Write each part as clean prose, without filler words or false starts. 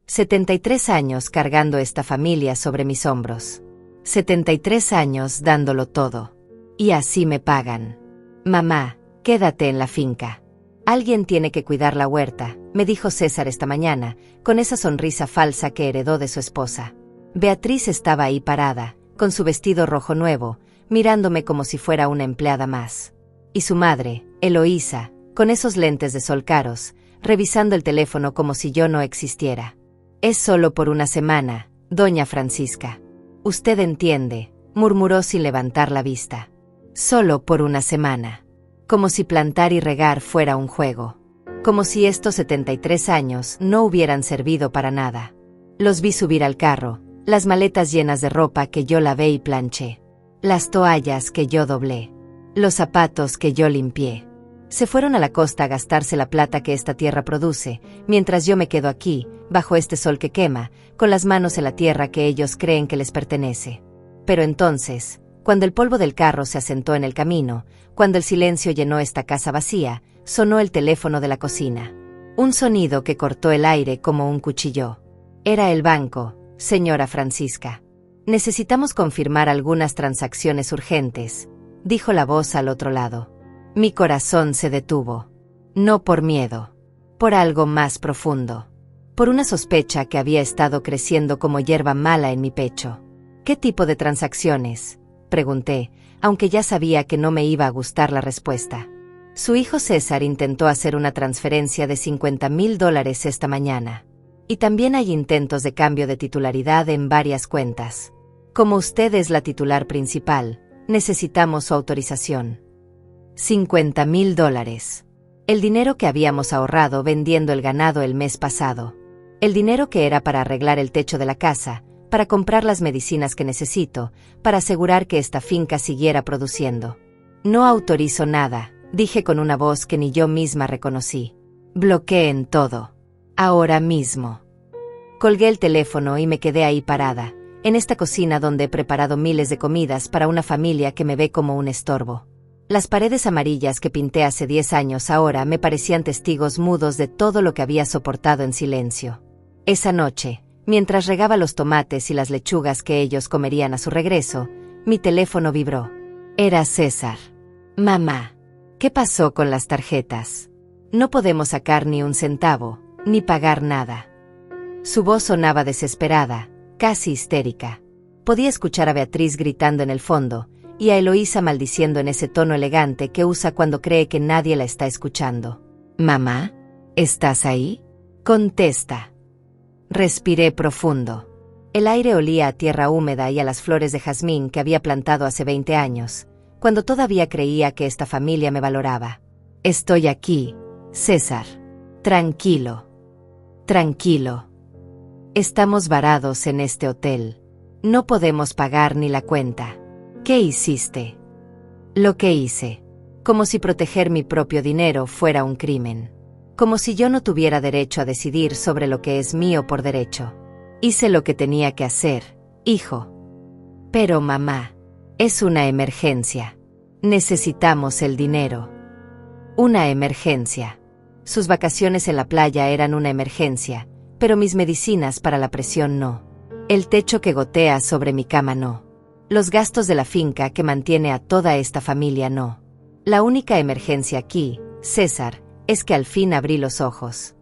73 años cargando esta familia sobre mis hombros. 73 años dándolo todo. Y así me pagan. Mamá, quédate en la finca. Alguien tiene que cuidar la huerta, me dijo César esta mañana, con esa sonrisa falsa que heredó de su esposa. Beatriz estaba ahí parada, con su vestido rojo nuevo, mirándome como si fuera una empleada más. Y su madre, Eloísa, con esos lentes de sol caros, revisando el teléfono como si yo no existiera. Es solo por una semana, doña Francisca. Usted entiende, murmuró sin levantar la vista. Solo por una semana. Como si plantar y regar fuera un juego. Como si estos 73 años no hubieran servido para nada. Los vi subir al carro, las maletas llenas de ropa que yo lavé y planché. Las toallas que yo doblé. Los zapatos que yo limpié. Se fueron a la costa a gastarse la plata que esta tierra produce, mientras yo me quedo aquí, bajo este sol que quema, con las manos en la tierra que ellos creen que les pertenece. Pero entonces, cuando el polvo del carro se asentó en el camino, cuando el silencio llenó esta casa vacía, sonó el teléfono de la cocina. Un sonido que cortó el aire como un cuchillo. Era el banco, señora Francisca. Necesitamos confirmar algunas transacciones urgentes, dijo la voz al otro lado. Mi corazón se detuvo. No por miedo. Por algo más profundo. Por una sospecha que había estado creciendo como hierba mala en mi pecho. ¿Qué tipo de transacciones?, pregunté, aunque ya sabía que no me iba a gustar la respuesta. Su hijo César intentó hacer una transferencia de $50,000 esta mañana. Y también hay intentos de cambio de titularidad en varias cuentas. Como usted es la titular principal, necesitamos su autorización. $50,000. El dinero que habíamos ahorrado vendiendo el ganado el mes pasado. El dinero que era para arreglar el techo de la casa, para comprar las medicinas que necesito, para asegurar que esta finca siguiera produciendo. No autorizo nada, dije con una voz que ni yo misma reconocí. Bloqueen todo. Ahora mismo. Colgué el teléfono y me quedé ahí parada, en esta cocina donde he preparado miles de comidas para una familia que me ve como un estorbo. Las paredes amarillas que pinté hace 10 años ahora me parecían testigos mudos de todo lo que había soportado en silencio. Esa noche, mientras regaba los tomates y las lechugas que ellos comerían a su regreso, mi teléfono vibró. Era César. Mamá, ¿qué pasó con las tarjetas? No podemos sacar ni un centavo, ni pagar nada. Su voz sonaba desesperada, casi histérica. Podía escuchar a Beatriz gritando en el fondo, y a Eloísa maldiciendo en ese tono elegante que usa cuando cree que nadie la está escuchando. Mamá, ¿estás ahí? Contesta. Respiré profundo. El aire olía a tierra húmeda y a las flores de jazmín que había plantado hace 20 años, cuando todavía creía que esta familia me valoraba. Estoy aquí, César. Tranquilo. Tranquilo. Estamos varados en este hotel. No podemos pagar ni la cuenta. ¿Qué hiciste? Lo que hice. Como si proteger mi propio dinero fuera un crimen. Como si yo no tuviera derecho a decidir sobre lo que es mío por derecho. Hice lo que tenía que hacer, hijo. Pero mamá, es una emergencia. Necesitamos el dinero. Una emergencia. Sus vacaciones en la playa eran una emergencia, pero mis medicinas para la presión no. El techo que gotea sobre mi cama no. Los gastos de la finca que mantiene a toda esta familia no. La única emergencia aquí, César, es que al fin abrí los ojos.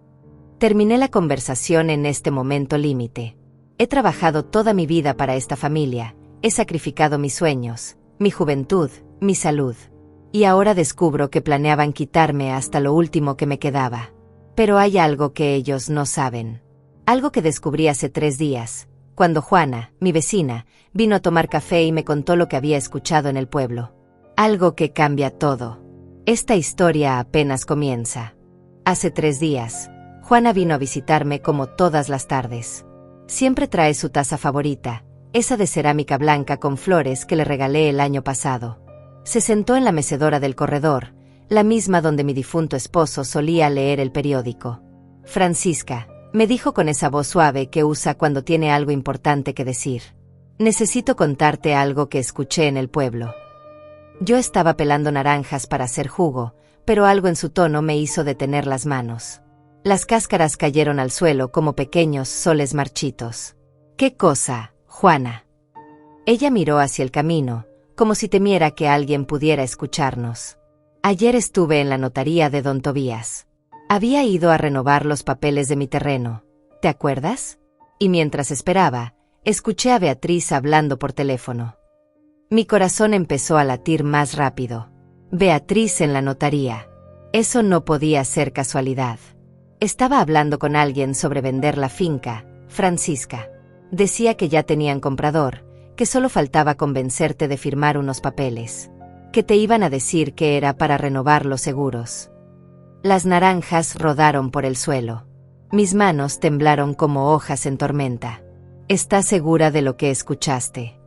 Terminé la conversación en este momento límite. He trabajado toda mi vida para esta familia, he sacrificado mis sueños, mi juventud, mi salud. Y ahora descubro que planeaban quitarme hasta lo último que me quedaba. Pero hay algo que ellos no saben. Algo que descubrí hace 3 días, cuando Juana, mi vecina, vino a tomar café y me contó lo que había escuchado en el pueblo. Algo que cambia todo. Esta historia apenas comienza. Hace 3 días, Juana vino a visitarme como todas las tardes. Siempre trae su taza favorita, esa de cerámica blanca con flores que le regalé el año pasado. Se sentó en la mecedora del corredor, la misma donde mi difunto esposo solía leer el periódico. Francisca, me dijo con esa voz suave que usa cuando tiene algo importante que decir. Necesito contarte algo que escuché en el pueblo. Yo estaba pelando naranjas para hacer jugo, pero algo en su tono me hizo detener las manos. Las cáscaras cayeron al suelo como pequeños soles marchitos. ¿Qué cosa, Juana? Ella miró hacia el camino, como si temiera que alguien pudiera escucharnos. Ayer estuve en la notaría de don Tobías. Había ido a renovar los papeles de mi terreno. ¿Te acuerdas? Y mientras esperaba, escuché a Beatriz hablando por teléfono. Mi corazón empezó a latir más rápido. Beatriz en la notaría. Eso no podía ser casualidad. Estaba hablando con alguien sobre vender la finca, Francisca. Decía que ya tenían comprador, que solo faltaba convencerte de firmar unos papeles. Que te iban a decir que era para renovar los seguros. Las naranjas rodaron por el suelo. Mis manos temblaron como hojas en tormenta. ¿Estás segura de lo que escuchaste?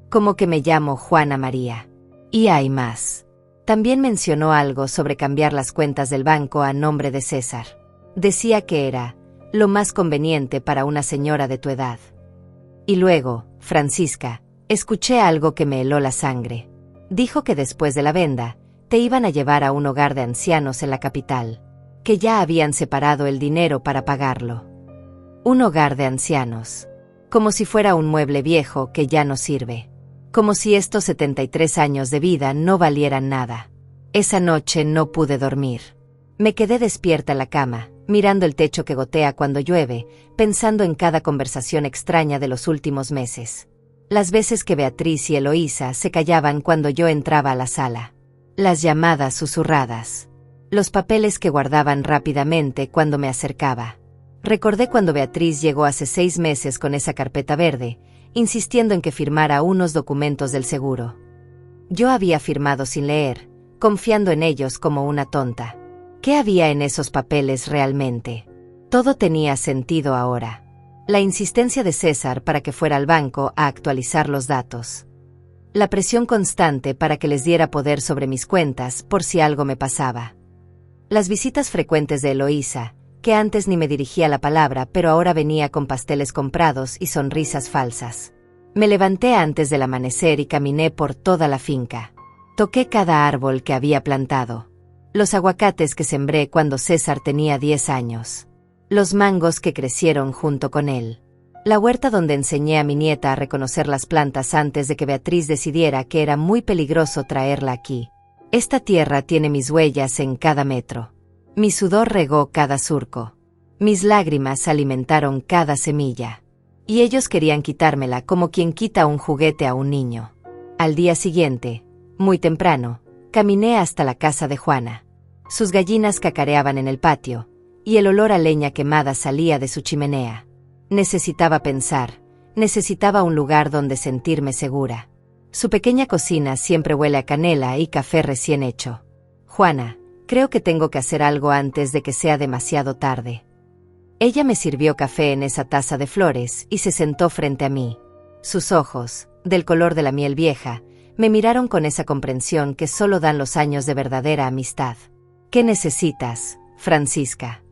Como que me llamo Juana María. Y hay más. También mencionó algo sobre cambiar las cuentas del banco a nombre de César. Decía que era lo más conveniente para una señora de tu edad. Y luego, Francisca, escuché algo que me heló la sangre. Dijo que después de la venda, te iban a llevar a un hogar de ancianos en la capital, que ya habían separado el dinero para pagarlo. Un hogar de ancianos. Como si fuera un mueble viejo que ya no sirve. Como si estos 73 años de vida no valieran nada. Esa noche no pude dormir. Me quedé despierta en la cama, mirando el techo que gotea cuando llueve, pensando en cada conversación extraña de los últimos meses. Las veces que Beatriz y Eloísa se callaban cuando yo entraba a la sala. Las llamadas susurradas. Los papeles que guardaban rápidamente cuando me acercaba. Recordé cuando Beatriz llegó hace 6 meses con esa carpeta verde, insistiendo en que firmara unos documentos del seguro. Yo había firmado sin leer, confiando en ellos como una tonta. ¿Qué había en esos papeles realmente? Todo tenía sentido ahora. La insistencia de César para que fuera al banco a actualizar los datos. La presión constante para que les diera poder sobre mis cuentas por si algo me pasaba. Las visitas frecuentes de Eloísa, que antes ni me dirigía la palabra pero ahora venía con pasteles comprados y sonrisas falsas. Me levanté antes del amanecer y caminé por toda la finca. Toqué cada árbol que había plantado. Los aguacates que sembré cuando César tenía 10 años. Los mangos que crecieron junto con él. La huerta donde enseñé a mi nieta a reconocer las plantas antes de que Beatriz decidiera que era muy peligroso traerla aquí. Esta tierra tiene mis huellas en cada metro. Mi sudor regó cada surco. Mis lágrimas alimentaron cada semilla. Y ellos querían quitármela como quien quita un juguete a un niño. Al día siguiente, muy temprano, caminé hasta la casa de Juana. Sus gallinas cacareaban en el patio, y el olor a leña quemada salía de su chimenea. Necesitaba pensar, necesitaba un lugar donde sentirme segura. Su pequeña cocina siempre huele a canela y café recién hecho. Juana, creo que tengo que hacer algo antes de que sea demasiado tarde. Ella me sirvió café en esa taza de flores y se sentó frente a mí. Sus ojos, del color de la miel vieja, me miraron con esa comprensión que solo dan los años de verdadera amistad. ¿Qué necesitas, Francisca?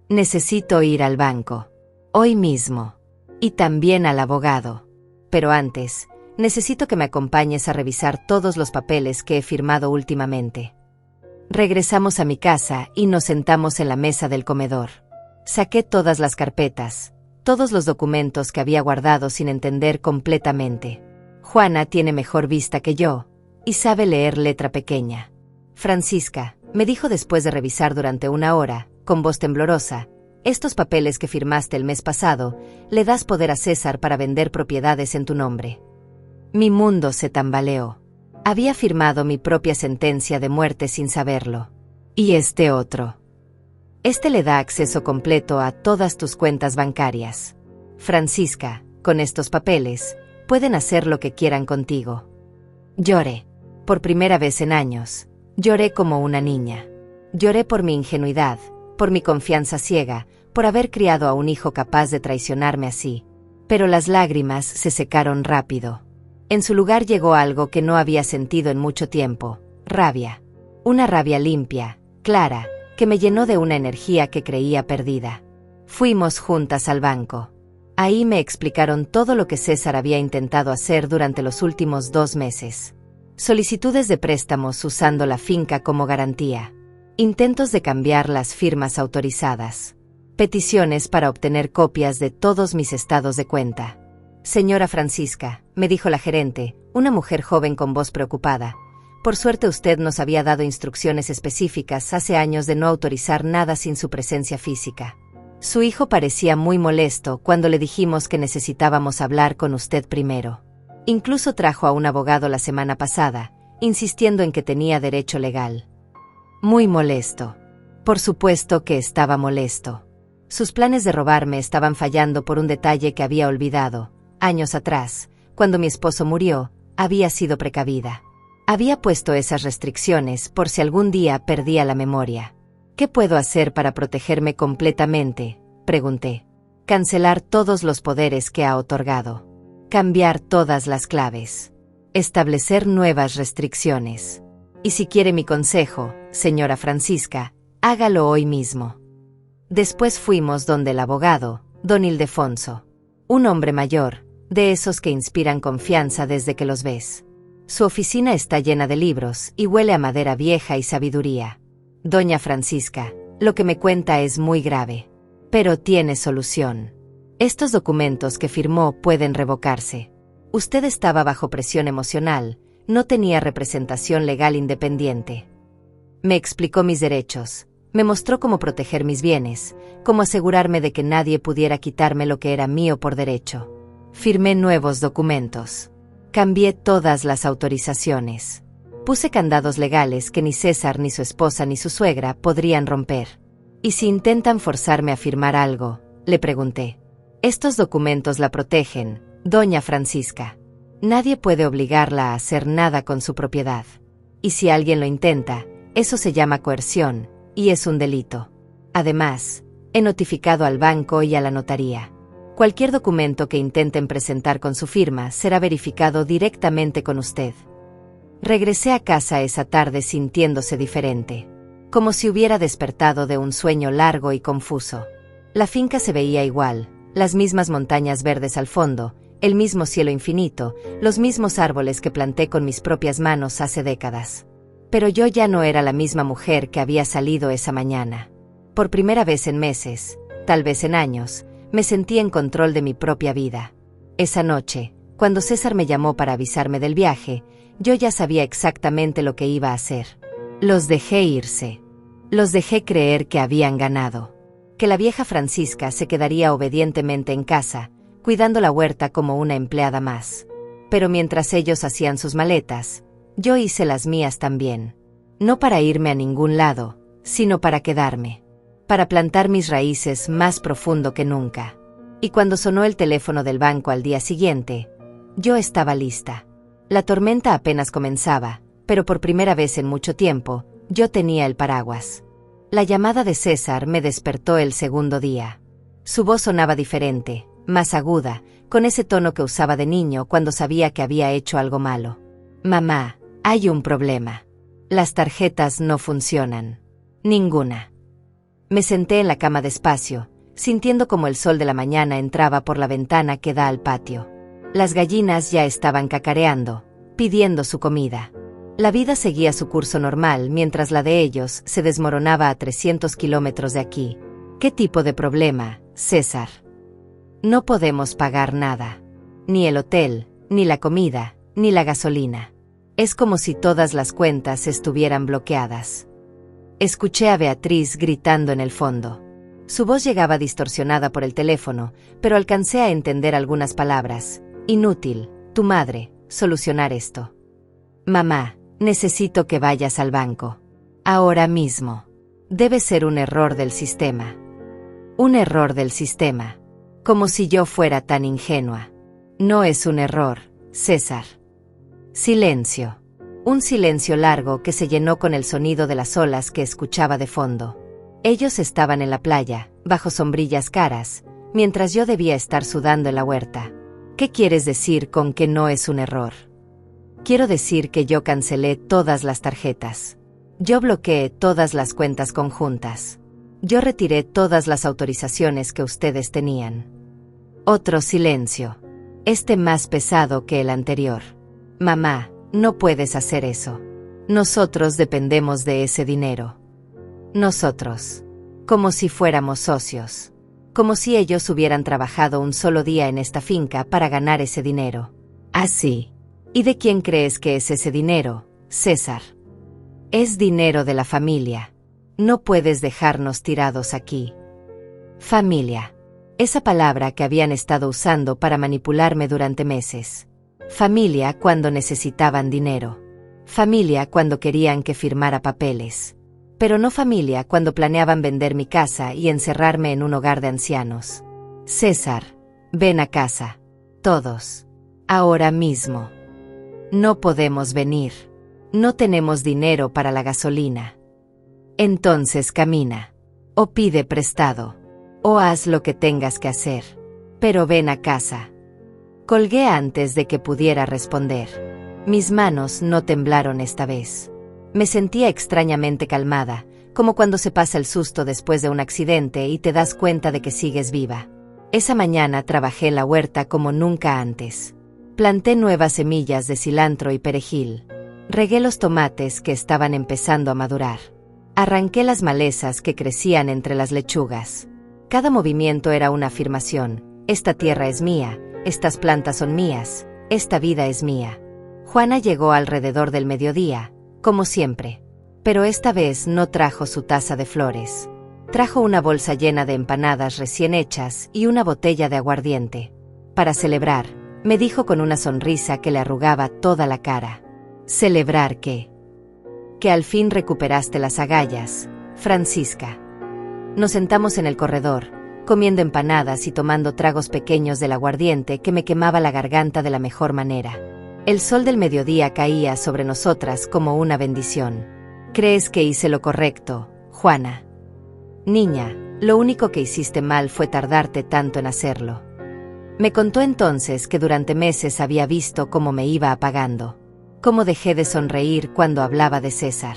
Necesito ir al banco. Hoy mismo. Y también al abogado. Pero antes, necesito que me acompañes a revisar todos los papeles que he firmado últimamente. Regresamos a mi casa y nos sentamos en la mesa del comedor. Saqué todas las carpetas, todos los documentos que había guardado sin entender completamente. Juana tiene mejor vista que yo, y sabe leer letra pequeña. Francisca, me dijo después de revisar durante 1 hora, con voz temblorosa, estos papeles que firmaste el mes pasado, le das poder a César para vender propiedades en tu nombre. Mi mundo se tambaleó. Había firmado mi propia sentencia de muerte sin saberlo. Y este otro. Este le da acceso completo a todas tus cuentas bancarias. Francisca, con estos papeles, pueden hacer lo que quieran contigo. Lloré. Por primera vez en años. Lloré como una niña. Lloré por mi ingenuidad, por mi confianza ciega, por haber criado a un hijo capaz de traicionarme así. Pero las lágrimas se secaron rápido. En su lugar llegó algo que no había sentido en mucho tiempo: rabia. Una rabia limpia, clara, que me llenó de una energía que creía perdida. Fuimos juntas al banco. Ahí me explicaron todo lo que César había intentado hacer durante los últimos 2 meses. Solicitudes de préstamos usando la finca como garantía. Intentos de cambiar las firmas autorizadas. Peticiones para obtener copias de todos mis estados de cuenta. Señora Francisca, me dijo la gerente, una mujer joven con voz preocupada. Por suerte usted nos había dado instrucciones específicas hace años de no autorizar nada sin su presencia física. Su hijo parecía muy molesto cuando le dijimos que necesitábamos hablar con usted primero. Incluso trajo a un abogado la semana pasada, insistiendo en que tenía derecho legal. Muy molesto. Por supuesto que estaba molesto. Sus planes de robarme estaban fallando por un detalle que había olvidado. Años atrás, cuando mi esposo murió, había sido precavida. Había puesto esas restricciones por si algún día perdía la memoria. ¿Qué puedo hacer para protegerme completamente?, pregunté. Cancelar todos los poderes que ha otorgado. Cambiar todas las claves. Establecer nuevas restricciones. Y si quiere mi consejo, señora Francisca, hágalo hoy mismo. Después fuimos donde el abogado, don Ildefonso. Un hombre mayor, de esos que inspiran confianza desde que los ves. Su oficina está llena de libros y huele a madera vieja y sabiduría. Doña Francisca, lo que me cuenta es muy grave. Pero tiene solución. Estos documentos que firmó pueden revocarse. Usted estaba bajo presión emocional, no tenía representación legal independiente. Me explicó mis derechos, me mostró cómo proteger mis bienes, cómo asegurarme de que nadie pudiera quitarme lo que era mío por derecho. Firmé nuevos documentos. Cambié todas las autorizaciones. Puse candados legales que ni César ni su esposa ni su suegra podrían romper. ¿Y si intentan forzarme a firmar algo?, le pregunté. Estos documentos la protegen, doña Francisca. Nadie puede obligarla a hacer nada con su propiedad. Y si alguien lo intenta, eso se llama coerción, y es un delito. Además, he notificado al banco y a la notaría. Cualquier documento que intenten presentar con su firma será verificado directamente con usted. Regresé a casa esa tarde sintiéndose diferente, como si hubiera despertado de un sueño largo y confuso. La finca se veía igual, las mismas montañas verdes al fondo, el mismo cielo infinito, los mismos árboles que planté con mis propias manos hace décadas. Pero yo ya no era la misma mujer que había salido esa mañana. Por primera vez en meses, tal vez en años, me sentí en control de mi propia vida. Esa noche, cuando César me llamó para avisarme del viaje, yo ya sabía exactamente lo que iba a hacer. Los dejé irse. Los dejé creer que habían ganado. Que la vieja Francisca se quedaría obedientemente en casa, cuidando la huerta como una empleada más. Pero mientras ellos hacían sus maletas, yo hice las mías también. No para irme a ningún lado, sino para quedarme. Para plantar mis raíces más profundo que nunca. Y cuando sonó el teléfono del banco al día siguiente, yo estaba lista. La tormenta apenas comenzaba, pero por primera vez en mucho tiempo, yo tenía el paraguas. La llamada de César me despertó el segundo día. Su voz sonaba diferente, más aguda, con ese tono que usaba de niño cuando sabía que había hecho algo malo. Mamá, hay un problema. Las tarjetas no funcionan. Ninguna. Me senté en la cama despacio, sintiendo como el sol de la mañana entraba por la ventana que da al patio. Las gallinas ya estaban cacareando, pidiendo su comida. La vida seguía su curso normal mientras la de ellos se desmoronaba a 300 kilómetros de aquí. ¿Qué tipo de problema, César? No podemos pagar nada. Ni el hotel, ni la comida, ni la gasolina. Es como si todas las cuentas estuvieran bloqueadas. Escuché a Beatriz gritando en el fondo. Su voz llegaba distorsionada por el teléfono, pero alcancé a entender algunas palabras. Inútil, tu madre, solucionar esto. Mamá, necesito que vayas al banco. Ahora mismo. Debe ser un error del sistema. Un error del sistema. Como si yo fuera tan ingenua. No es un error, César. Silencio. Un silencio largo que se llenó con el sonido de las olas que escuchaba de fondo. Ellos estaban en la playa, bajo sombrillas caras, mientras yo debía estar sudando en la huerta. ¿Qué quieres decir con que no es un error? Quiero decir que yo cancelé todas las tarjetas. Yo bloqueé todas las cuentas conjuntas. Yo retiré todas las autorizaciones que ustedes tenían. Otro silencio. Este más pesado que el anterior. Mamá, no puedes hacer eso. Nosotros dependemos de ese dinero. Nosotros. Como si fuéramos socios. Como si ellos hubieran trabajado un solo día en esta finca para ganar ese dinero. Así. ¿Y de quién crees que es ese dinero, César? Es dinero de la familia. No puedes dejarnos tirados aquí. Familia. Esa palabra que habían estado usando para manipularme durante meses. Familia cuando necesitaban dinero. Familia cuando querían que firmara papeles. Pero no familia cuando planeaban vender mi casa y encerrarme en un hogar de ancianos. César, ven a casa. Todos. Ahora mismo. No podemos venir. No tenemos dinero para la gasolina. Entonces camina. O pide prestado. O haz lo que tengas que hacer. Pero ven a casa. Colgué antes de que pudiera responder. Mis manos no temblaron esta vez. Me sentía extrañamente calmada, como cuando se pasa el susto después de un accidente y te das cuenta de que sigues viva. Esa mañana trabajé en la huerta como nunca antes. Planté nuevas semillas de cilantro y perejil. Regué los tomates que estaban empezando a madurar. Arranqué las malezas que crecían entre las lechugas. Cada movimiento era una afirmación. Esta tierra es mía, estas plantas son mías, esta vida es mía. Juana llegó alrededor del mediodía, como siempre. Pero esta vez no trajo su taza de flores. Trajo una bolsa llena de empanadas recién hechas y una botella de aguardiente. Para celebrar, me dijo con una sonrisa que le arrugaba toda la cara. ¿Celebrar qué? Que al fin recuperaste las agallas, Francisca. Nos sentamos en el corredor, comiendo empanadas y tomando tragos pequeños del aguardiente que me quemaba la garganta de la mejor manera. El sol del mediodía caía sobre nosotras como una bendición. ¿Crees que hice lo correcto, Juana? Niña, lo único que hiciste mal fue tardarte tanto en hacerlo. Me contó entonces que durante meses había visto cómo me iba apagando. Cómo dejé de sonreír cuando hablaba de César.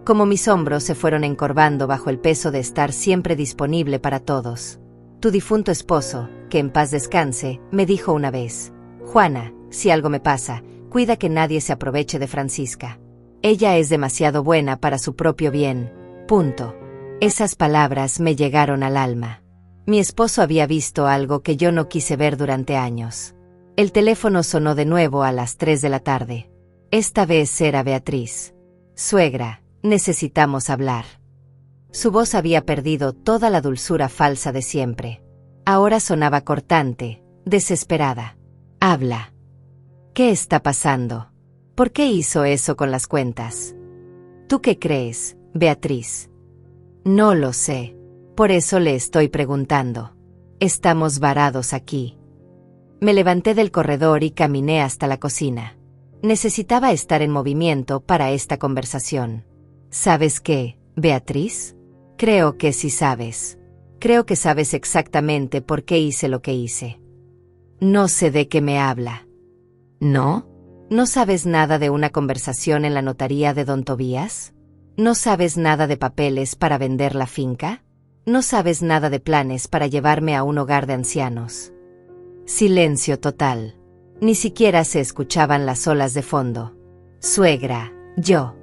Cómo mis hombros se fueron encorvando bajo el peso de estar siempre disponible para todos. Tu difunto esposo, que en paz descanse, me dijo una vez: Juana, si algo me pasa, cuida que nadie se aproveche de Francisca. Ella es demasiado buena para su propio bien. Punto. Esas palabras me llegaron al alma. Mi esposo había visto algo que yo no quise ver durante años. El teléfono sonó de nuevo a las 3 de la tarde. Esta vez era Beatriz. Suegra, necesitamos hablar. Su voz había perdido toda la dulzura falsa de siempre. Ahora sonaba cortante, desesperada. Habla. ¿Qué está pasando? ¿Por qué hizo eso con las cuentas? ¿Tú qué crees, Beatriz? No lo sé. Por eso le estoy preguntando. Estamos varados aquí. Me levanté del corredor y caminé hasta la cocina. Necesitaba estar en movimiento para esta conversación. ¿Sabes qué, Beatriz? Creo que sí sabes. Creo que sabes exactamente por qué hice lo que hice. No sé de qué me habla. ¿No? ¿No sabes nada de una conversación en la notaría de don Tobías? ¿No sabes nada de papeles para vender la finca? ¿No sabes nada de planes para llevarme a un hogar de ancianos? Silencio total. Ni siquiera se escuchaban las olas de fondo. Suegra, yo.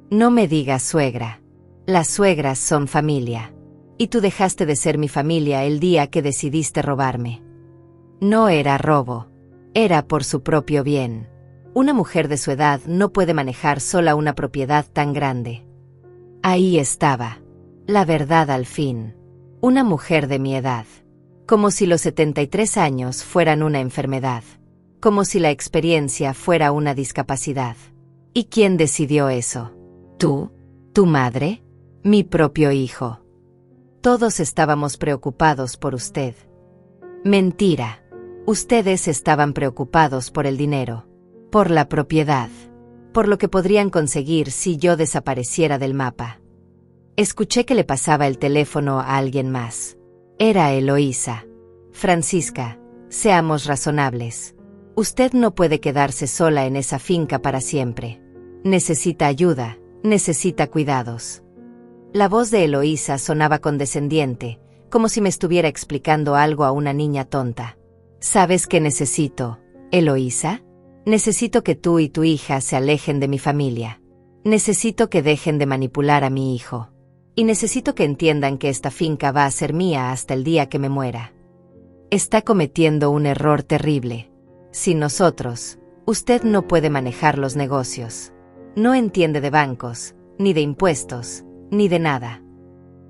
No me digas suegra. Las suegras son familia. Y tú dejaste de ser mi familia el día que decidiste robarme. No era robo. Era por su propio bien. Una mujer de su edad no puede manejar sola una propiedad tan grande. Ahí estaba. La verdad al fin. Una mujer de mi edad. Como si los 73 años fueran una enfermedad. Como si la experiencia fuera una discapacidad. ¿Y quién decidió eso? ¿Tú? ¿Tu madre? Mi propio hijo. Todos estábamos preocupados por usted. Mentira. Ustedes estaban preocupados por el dinero. Por la propiedad. Por lo que podrían conseguir si yo desapareciera del mapa. Escuché que le pasaba el teléfono a alguien más. Era Eloísa. Francisca, seamos razonables. Usted no puede quedarse sola en esa finca para siempre. Necesita ayuda, necesita cuidados. La voz de Eloísa sonaba condescendiente, como si me estuviera explicando algo a una niña tonta. ¿Sabes qué necesito, Eloísa? Necesito que tú y tu hija se alejen de mi familia. Necesito que dejen de manipular a mi hijo. Y necesito que entiendan que esta finca va a ser mía hasta el día que me muera. Está cometiendo un error terrible. Sin nosotros, usted no puede manejar los negocios. No entiende de bancos, ni de impuestos, ni de nada.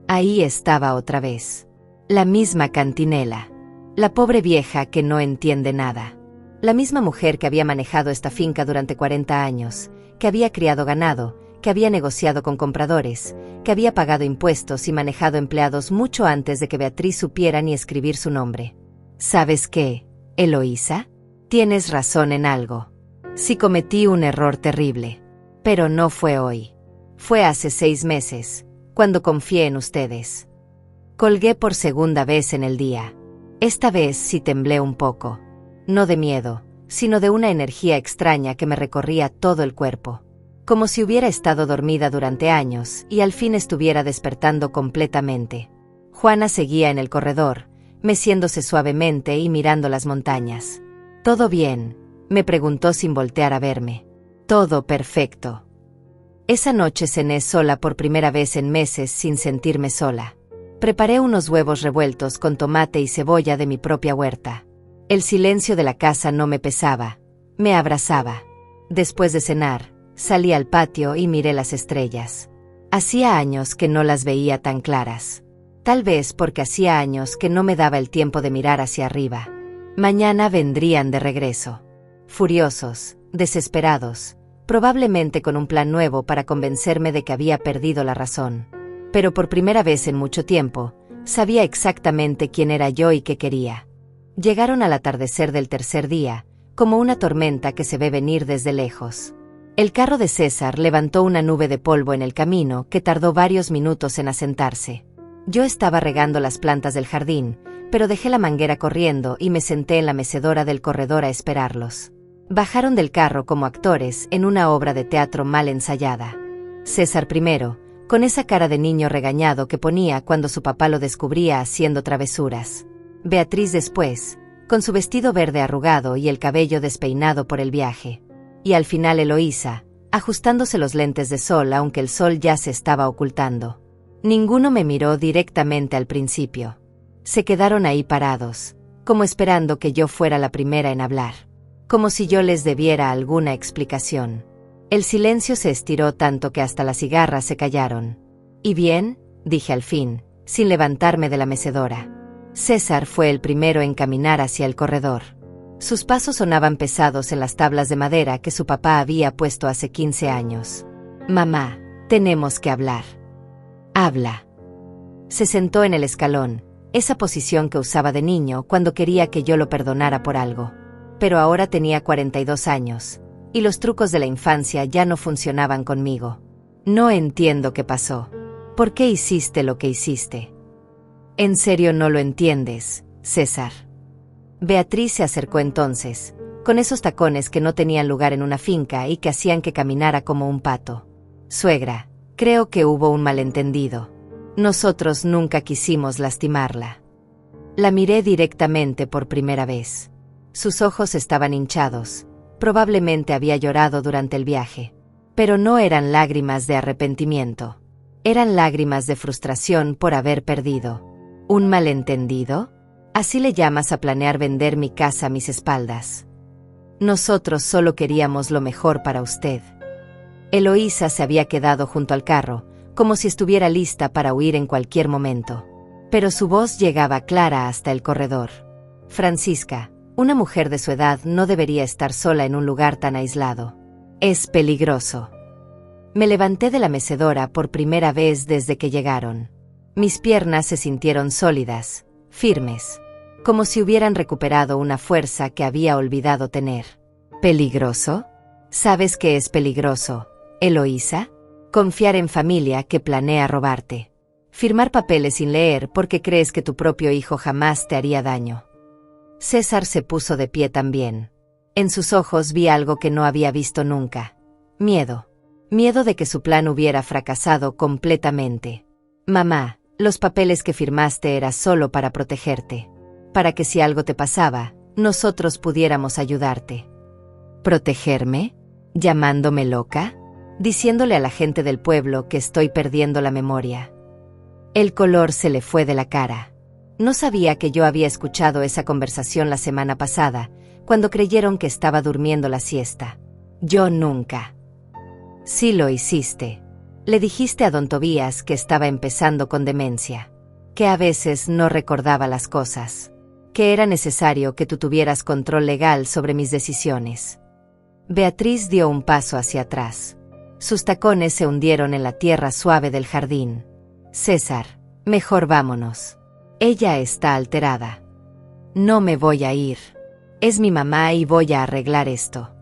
Ahí estaba otra vez. La misma cantinela. La pobre vieja que no entiende nada. La misma mujer que había manejado esta finca durante 40 años, que había criado ganado, que había negociado con compradores, que había pagado impuestos y manejado empleados mucho antes de que Beatriz supiera ni escribir su nombre. ¿Sabes qué, Eloísa? Tienes razón en algo. Sí cometí un error terrible. Pero no fue hoy. Fue hace 6 meses, cuando confié en ustedes. Colgué por segunda vez en el día. Esta vez sí temblé un poco. No de miedo, sino de una energía extraña que me recorría todo el cuerpo. Como si hubiera estado dormida durante años y al fin estuviera despertando completamente. Juana seguía en el corredor, meciéndose suavemente y mirando las montañas. «¿Todo bien?», me preguntó sin voltear a verme. «Todo perfecto». Esa noche cené sola por primera vez en meses sin sentirme sola. Preparé unos huevos revueltos con tomate y cebolla de mi propia huerta. El silencio de la casa no me pesaba, me abrazaba. Después de cenar, salí al patio y miré las estrellas. Hacía años que no las veía tan claras. Tal vez porque hacía años que no me daba el tiempo de mirar hacia arriba. Mañana vendrían de regreso. Furiosos, desesperados, probablemente con un plan nuevo para convencerme de que había perdido la razón. Pero por primera vez en mucho tiempo, sabía exactamente quién era yo y qué quería. Llegaron al atardecer del tercer día, como una tormenta que se ve venir desde lejos. El carro de César levantó una nube de polvo en el camino que tardó varios minutos en asentarse. Yo estaba regando las plantas del jardín, pero dejé la manguera corriendo y me senté en la mecedora del corredor a esperarlos. Bajaron del carro como actores en una obra de teatro mal ensayada. César primero, con esa cara de niño regañado que ponía cuando su papá lo descubría haciendo travesuras. Beatriz después, con su vestido verde arrugado y el cabello despeinado por el viaje. Y al final Eloísa, ajustándose los lentes de sol aunque el sol ya se estaba ocultando. Ninguno me miró directamente al principio. Se quedaron ahí parados, como esperando que yo fuera la primera en hablar. Como si yo les debiera alguna explicación. El silencio se estiró tanto que hasta las cigarras se callaron. «¿Y bien?», dije al fin, sin levantarme de la mecedora. César fue el primero en caminar hacia el corredor. Sus pasos sonaban pesados en las tablas de madera que su papá había puesto hace 15 años. «Mamá, tenemos que hablar». «Habla». Se sentó en el escalón, esa posición que usaba de niño cuando quería que yo lo perdonara por algo. Pero ahora tenía 42 años, y los trucos de la infancia ya no funcionaban conmigo. «No entiendo qué pasó. ¿Por qué hiciste lo que hiciste?» «¿En serio no lo entiendes, César?» Beatriz se acercó entonces, con esos tacones que no tenían lugar en una finca y que hacían que caminara como un pato. «Suegra, creo que hubo un malentendido. Nosotros nunca quisimos lastimarla». La miré directamente por primera vez. Sus ojos estaban hinchados, probablemente había llorado durante el viaje. Pero no eran lágrimas de arrepentimiento. Eran lágrimas de frustración por haber perdido. ¿Un malentendido? ¿Así le llamas a planear vender mi casa a mis espaldas? Nosotros solo queríamos lo mejor para usted. Eloísa se había quedado junto al carro, como si estuviera lista para huir en cualquier momento. Pero su voz llegaba clara hasta el corredor. «Francisca, una mujer de su edad no debería estar sola en un lugar tan aislado. Es peligroso». Me levanté de la mecedora por primera vez desde que llegaron. Mis piernas se sintieron sólidas, firmes, como si hubieran recuperado una fuerza que había olvidado tener. ¿Peligroso? ¿Sabes qué es peligroso, Eloísa? Confiar en familia que planea robarte. Firmar papeles sin leer porque crees que tu propio hijo jamás te haría daño. César se puso de pie también. En sus ojos vi algo que no había visto nunca. Miedo. Miedo de que su plan hubiera fracasado completamente. «Mamá, los papeles que firmaste era solo para protegerte. Para que si algo te pasaba, nosotros pudiéramos ayudarte». ¿Protegerme? ¿Llamándome loca? ¿Diciéndole a la gente del pueblo que estoy perdiendo la memoria? El color se le fue de la cara. No sabía que yo había escuchado esa conversación la semana pasada, cuando creyeron que estaba durmiendo la siesta. Yo nunca. Sí lo hiciste. Le dijiste a don Tobías que estaba empezando con demencia, que a veces no recordaba las cosas, que era necesario que tú tuvieras control legal sobre mis decisiones. Beatriz dio un paso hacia atrás. Sus tacones se hundieron en la tierra suave del jardín. César, mejor vámonos. Ella está alterada. No me voy a ir. Es mi mamá y voy a arreglar esto.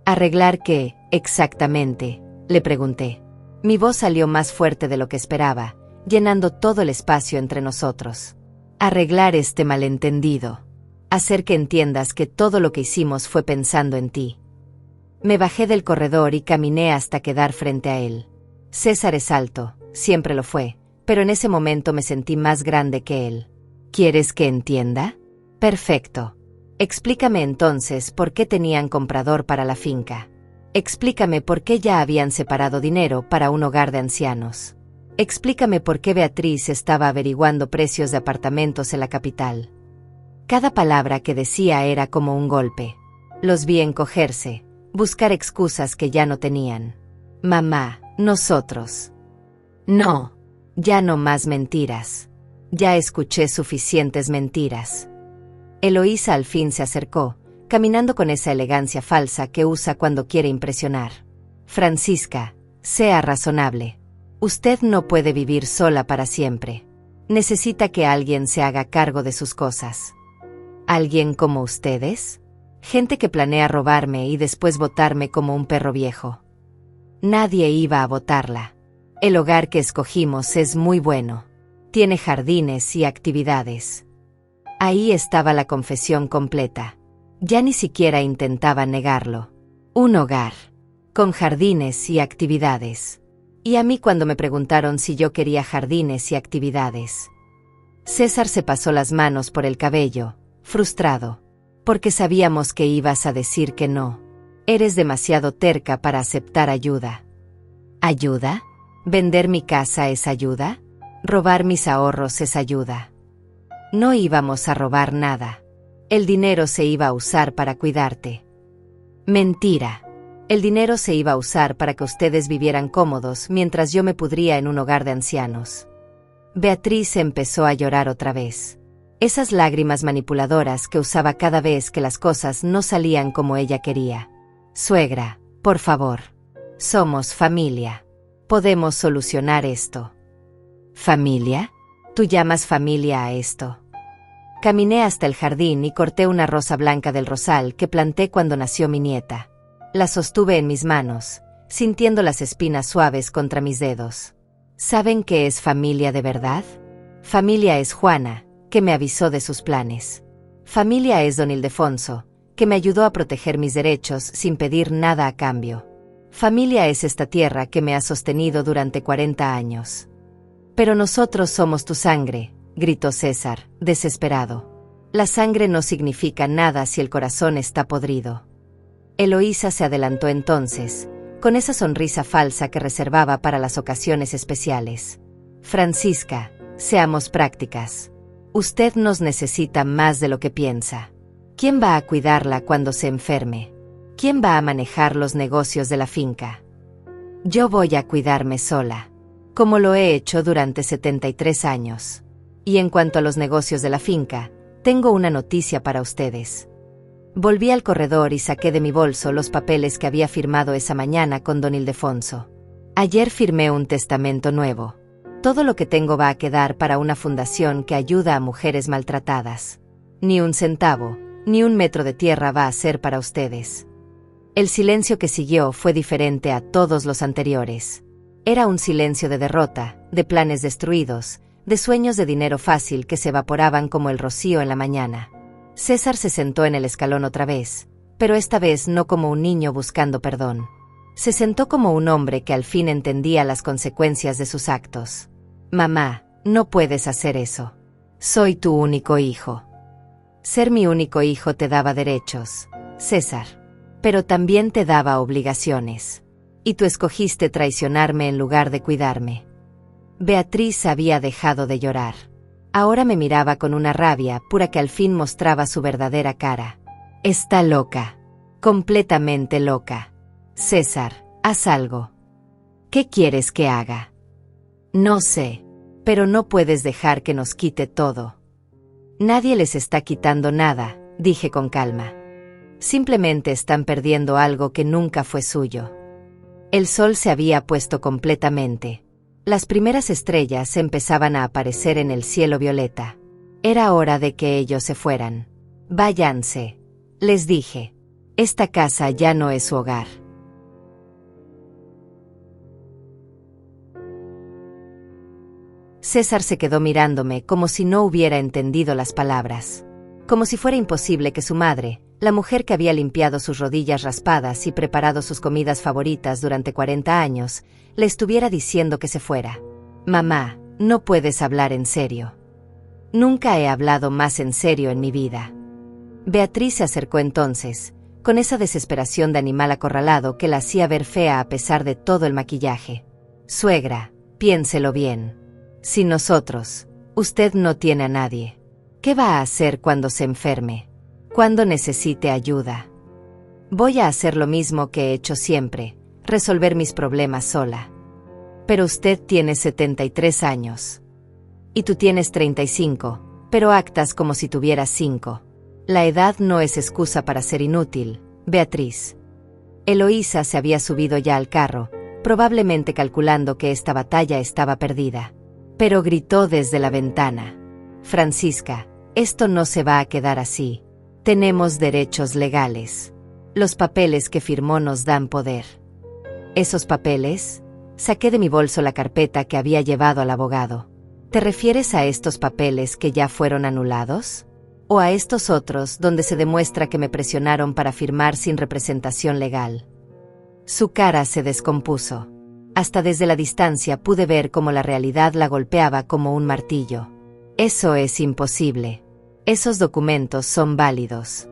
¿Arreglar qué, exactamente?, le pregunté. Mi voz salió más fuerte de lo que esperaba, llenando todo el espacio entre nosotros. Arreglar este malentendido. Hacer que entiendas que todo lo que hicimos fue pensando en ti. Me bajé del corredor y caminé hasta quedar frente a él. César es alto, siempre lo fue, pero en ese momento me sentí más grande que él. ¿Quieres que entienda? Perfecto. Explícame entonces por qué tenían comprador para la finca. Explícame por qué ya habían separado dinero para un hogar de ancianos. Explícame por qué Beatriz estaba averiguando precios de apartamentos en la capital. Cada palabra que decía era como un golpe. Los vi encogerse, buscar excusas que ya no tenían. Mamá, nosotros. No, ya no más mentiras. Ya escuché suficientes mentiras. Eloísa al fin se acercó, caminando con esa elegancia falsa que usa cuando quiere impresionar. Francisca, sea razonable. Usted no puede vivir sola para siempre. Necesita que alguien se haga cargo de sus cosas. ¿Alguien como ustedes? Gente que planea robarme y después botarme como un perro viejo. Nadie iba a botarla. El hogar que escogimos es muy bueno. Tiene jardines y actividades. Ahí estaba la confesión completa. Ya ni siquiera intentaba negarlo. Un hogar. Con jardines y actividades. Y a mí cuando me preguntaron si yo quería jardines y actividades. César se pasó las manos por el cabello, frustrado. Porque sabíamos que ibas a decir que no. Eres demasiado terca para aceptar ayuda. ¿Ayuda? ¿Vender mi casa es ayuda? ¿Robar mis ahorros es ayuda? No íbamos a robar nada. El dinero se iba a usar para cuidarte. Mentira. El dinero se iba a usar para que ustedes vivieran cómodos mientras yo me pudría en un hogar de ancianos. Beatriz empezó a llorar otra vez. Esas lágrimas manipuladoras que usaba cada vez que las cosas no salían como ella quería. Suegra, por favor. Somos familia. Podemos solucionar esto. ¿Familia? ¿Tú llamas familia a esto? Caminé hasta el jardín y corté una rosa blanca del rosal que planté cuando nació mi nieta. La sostuve en mis manos, sintiendo las espinas suaves contra mis dedos. ¿Saben qué es familia de verdad? Familia es Juana, que me avisó de sus planes. Familia es don Ildefonso, que me ayudó a proteger mis derechos sin pedir nada a cambio. Familia es esta tierra que me ha sostenido durante 40 años. Pero nosotros somos tu sangre, gritó César, desesperado. La sangre no significa nada si el corazón está podrido. Eloísa se adelantó entonces, con esa sonrisa falsa que reservaba para las ocasiones especiales. Francisca, seamos prácticas. Usted nos necesita más de lo que piensa. ¿Quién va a cuidarla cuando se enferme? ¿Quién va a manejar los negocios de la finca? Yo voy a cuidarme sola, como lo he hecho durante 73 años. Y en cuanto a los negocios de la finca, tengo una noticia para ustedes. Volví al corredor y saqué de mi bolso los papeles que había firmado esa mañana con don Ildefonso. Ayer firmé un testamento nuevo. Todo lo que tengo va a quedar para una fundación que ayuda a mujeres maltratadas. Ni un centavo, ni un metro de tierra va a ser para ustedes. El silencio que siguió fue diferente a todos los anteriores. Era un silencio de derrota, de planes destruidos, de sueños de dinero fácil que se evaporaban como el rocío en la mañana. César se sentó en el escalón otra vez, pero esta vez no como un niño buscando perdón. Se sentó como un hombre que al fin entendía las consecuencias de sus actos. Mamá, no puedes hacer eso. Soy tu único hijo. Ser mi único hijo te daba derechos, César, pero también te daba obligaciones. Y tú escogiste traicionarme en lugar de cuidarme. Beatriz había dejado de llorar. Ahora me miraba con una rabia pura que al fin mostraba su verdadera cara. Está loca. Completamente loca. César, haz algo. ¿Qué quieres que haga? No sé. Pero no puedes dejar que nos quite todo. Nadie les está quitando nada, dije con calma. Simplemente están perdiendo algo que nunca fue suyo. El sol se había puesto completamente. Las primeras estrellas empezaban a aparecer en el cielo violeta. Era hora de que ellos se fueran. Váyanse, les dije. Esta casa ya no es su hogar. César se quedó mirándome como si no hubiera entendido las palabras. Como si fuera imposible que su madre, la mujer que había limpiado sus rodillas raspadas y preparado sus comidas favoritas durante 40 años, le estuviera diciendo que se fuera. Mamá, no puedes hablar en serio. Nunca he hablado más en serio en mi vida. Beatriz se acercó entonces, con esa desesperación de animal acorralado que la hacía ver fea a pesar de todo el maquillaje. Suegra, piénselo bien. Sin nosotros, usted no tiene a nadie. ¿Qué va a hacer cuando se enferme? Cuando necesite ayuda. Voy a hacer lo mismo que he hecho siempre, resolver mis problemas sola. Pero usted tiene 73 años. Y tú tienes 35, pero actas como si tuvieras 5. La edad no es excusa para ser inútil, Beatriz. Eloísa se había subido ya al carro, probablemente calculando que esta batalla estaba perdida. Pero gritó desde la ventana. Francisca, esto no se va a quedar así. Tenemos derechos legales. Los papeles que firmó nos dan poder. ¿Esos papeles? Saqué de mi bolso la carpeta que había llevado al abogado. ¿Te refieres a estos papeles que ya fueron anulados? ¿O a estos otros donde se demuestra que me presionaron para firmar sin representación legal? Su cara se descompuso. Hasta desde la distancia pude ver cómo la realidad la golpeaba como un martillo. Eso es imposible. Esos documentos son válidos.